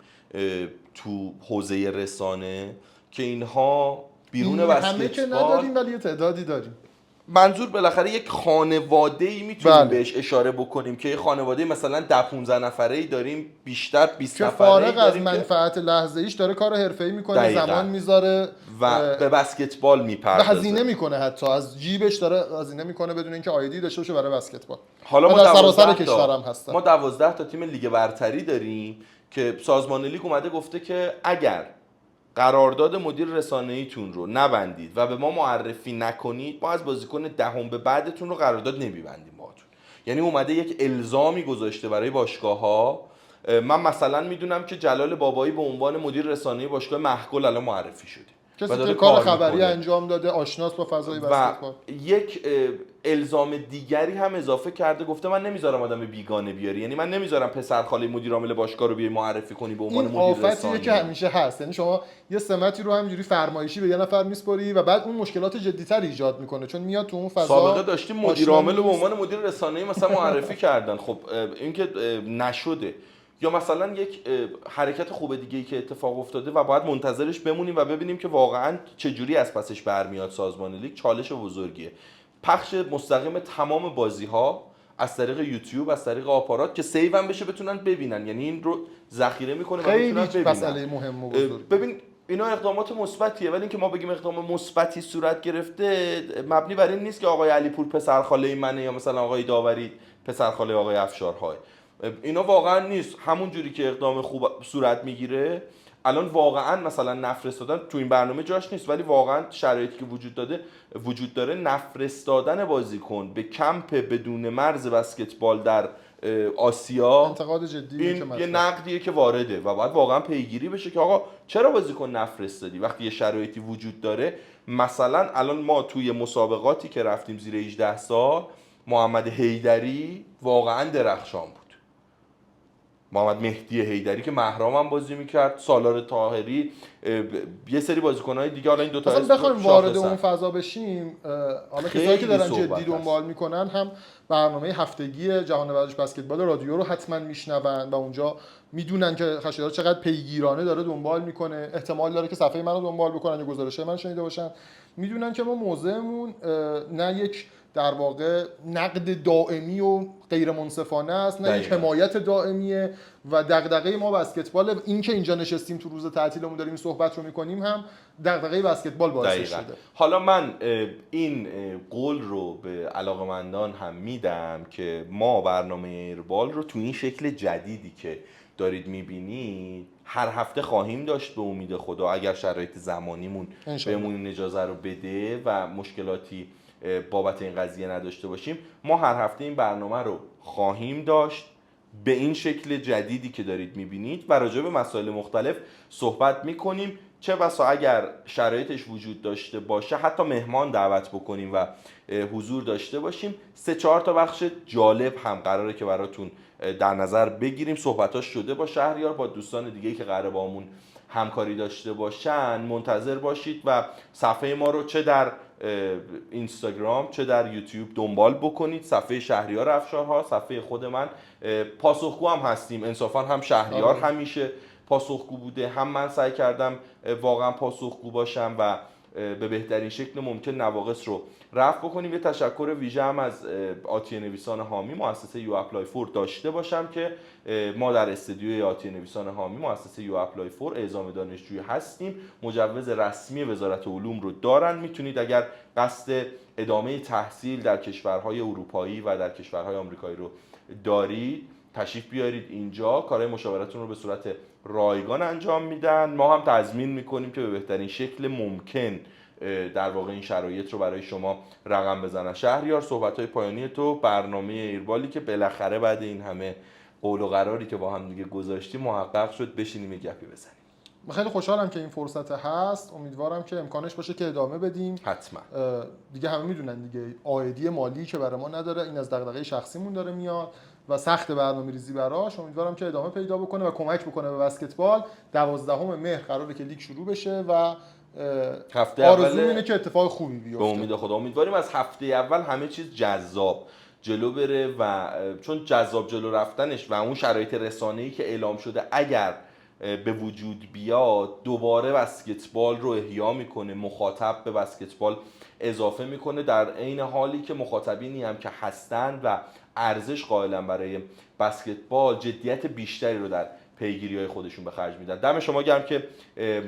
تو حوزه رسانه که اینها بیرون بسکتبال
همه که نداریم ولی یه تعدادی داریم.
منظور بالاخره یک خانواده‌ای میتونیم بهش اشاره بکنیم که یه خانواده مثلا 10-15 نفره‌ای داریم، بیشتر 20 نفره‌ای
فارغ از منفعت لحظه‌ایش داره کار حرفه‌ای میکنه، زمان میذاره
و به بسکتبال میپردازه
و هزینه میکنه، حتی از جیبش داره هزینه میکنه بدون اینکه آیدی داشته باشه برای بسکتبال.
حالا ما
در سراسر کشورم هستن.
ما 12 تا تیم لیگ برتری داریم که سازمان لیگ اومده گفته که اگر قرارداد مدیر رسانه‌ایتون رو نبندید و به ما معرفی نکنید، ما از بازیکن دهم به بعدتون رو قرارداد نمیبندیم باهاتون. یعنی اومده یک الزامی گذاشته برای باشگاه‌ها. من مثلا میدونم که جلال بابایی به عنوان مدیر رسانه‌ای باشگاه محگل الان معرفی شده،
کسی که کار خبری انجام داده، آشناس با فضای بسکتبال.
یک الزام دیگری هم اضافه کرده، گفته من نمیذارم آدم بیگانه بیاری، یعنی من نمیذارم پسر خاله مدیر عامل باشگاه رو بیای معرفی کنی به عنوان مدیر رسانه‌ای.
این آفتیه که همیشه هست، یعنی شما یه سمتی رو همینجوری فرمایشی به یه نفر میسپاری و بعد اون مشکلات جدی‌تر ایجاد میکنه، چون میاد تو اون فضا.
سابقه داشتیم مدیر عامل رو به عنوان مدیر رسانه‌ای مثلا معرفی کردن، خب این که نشده. یا مثلا یک حرکت خوب دیگه‌ای که اتفاق افتاده و باید منتظرش بمونیم و ببینیم که واقعاً چه جوری از پسش برمیاد سازمان لیگ، چالش بزرگیه. پخش مستقیم تمام بازی‌ها از طریق یوتیوب، از طریق آپارات که سیو هم بشه بتونن ببینن، یعنی این رو ذخیره میکنه و بتونن ببینن.
مسئله مهم و بزرگ.
ببین اینا اقدامات مثبتیه، ولی اینکه ما بگیم اقدام مثبتی صورت گرفته مبنی بر این نیست که آقای علیپور پسر خاله منه یا مثلا آقای داوری پسر خاله آقای افشارهای. اینا واقعا نیست. همون جوری که اقدام خوب صورت میگیره الان واقعا مثلا نفرستادن تو این برنامه جاش نیست، ولی واقعا شرایطی که وجود داره نفرستادن بازیکن به کمپ بدون مرز بسکتبال در آسیا
انتقاد جدیه که
این یه نقدیه که وارده و باید واقعا پیگیری بشه که آقا چرا بازیکن نفرستادی وقتی یه شرایطی وجود داره. مثلا الان ما توی مسابقاتی که رفتیم زیر 18 سال محمد حیدری واقعا درخشان بود، محمد مهدی حیدری که مهرام هم بازی میکرد، سالار طاهری، یه سری بازیکن‌های دیگه. حالا این دو تا
اصلا بخوایم وارد اون فضا بشیم، حالا کسایی که دارن جدی دنبال میکنن هم برنامه هفتگی جهان ورزش بسکتبال رادیو رو حتما میشنون و اونجا میدونن که خشایار چقدر پیگیرانه داره دنبال میکنه. احتمال داره که صفحه منو دنبال بکنن یا گزارش من شنیده باشن، میدونن که ما موضعمون نه یک در واقع نقد دائمی و غیر منصفانه است، نه یک حمایت دائمیه و دغدغه ما بسکتبال. این که اینجا نشستیم تو روز تعطیلمون داریم صحبت رو میکنیم هم دغدغه بسکتبال باعث شده.
حالا من این قول رو به علاقمندان هم میدم که ما برنامه ایربال رو تو این شکل جدیدی که دارید میبینید هر هفته خواهیم داشت به امید خدا، اگر شرایط زمانیمون بهمون این اجازه رو بده و مشکلاتی بابت این قضیه نداشته باشیم. ما هر هفته این برنامه رو خواهیم داشت به این شکل جدیدی که دارید میبینید و راجع به مسائل مختلف صحبت میکنیم. چه بسا اگر شرایطش وجود داشته باشه حتی مهمان دعوت بکنیم و حضور داشته باشیم. 3-4 تا بخش جالب هم قراره که براتون در نظر بگیریم. صحبتاش شده با شهریار، با دوستان دیگه که قراره با همون همکاری داشته باشن. منتظر باشید و صفحه ما رو چه در اینستاگرام چه در یوتیوب دنبال بکنید. صفحه شهریار افشارها، صفحه خود من. پاسخگو هم هستیم انصافا، هم شهریار همیشه پاسخگو بوده، هم من سعی کردم واقعا پاسخگو باشم و به بهترین شکل ممکن نواقص رو رفع بکنیم. یه تشکر ویژه هم از آتیه نویسان حامی مؤسسه یو اپلای فور داشته باشم که ما در استودیوی آتیه نویسان حامی مؤسسه یو اپلای فور اعزام دانشجویی هستیم. مجوز رسمی وزارت علوم رو دارن. میتونید اگر قصد ادامه تحصیل در کشورهای اروپایی و در کشورهای آمریکایی رو دارید تشریف بیارید اینجا. کارهای مشاورتون رو به صورت رایگان انجام میدن. ما هم تضمین میکنیم که به بهترین شکل ممکن در واقع این شرایط رو برای شما رقم بزنن. شهریار، صحبت‌های پایانی تو، برنامه ایربالی که بالاخره بعد این همه قول و قراری که با هم دیگه گذاشتیم محقق شد، بشینیم یه گپی بزنیم.
خیلی خوشحالم که این فرصت هست. امیدوارم که امکانش باشه که ادامه بدیم.
حتما.
دیگه همه میدونن دیگه عائدی مالی که برای ما نداره، این از دغدغه شخصیمون داره میاد و سخت برنامه‌ریزی براش. امیدوارم که ادامه پیدا بکنه و کمک بکنه به بسکتبال. 12 مهر قراره که لیگ شروع بشه و
هفته
آرزو اینه که اتفاق خوبی بیفته.
به امید خدا امیدواریم از هفته اول همه چیز جذاب جلو بره و چون جذاب جلو رفتنش و اون شرایط رسانه‌ای که اعلام شده اگر به وجود بیاد دوباره بسکتبال رو احیا میکنه، مخاطب به بسکتبال اضافه میکنه، در عین حالی که مخاطبینی هم که هستند و ارزش قائلن برای بسکتبال جدیت بیشتری رو در پیگیری‌های خودشون به خرج میدن. دم شما گرم که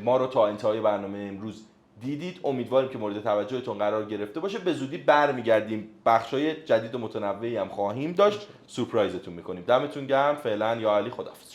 ما رو تا انتهای برنامه امروز دیدید. امیدواریم که مورد توجهتون قرار گرفته باشه. به زودی برمیگردیم، بخشای جدید و متنوعی هم خواهیم داشت، سورپرایزتون میکنیم. دمتون گرم. فعلا یا علی، خداحافظ.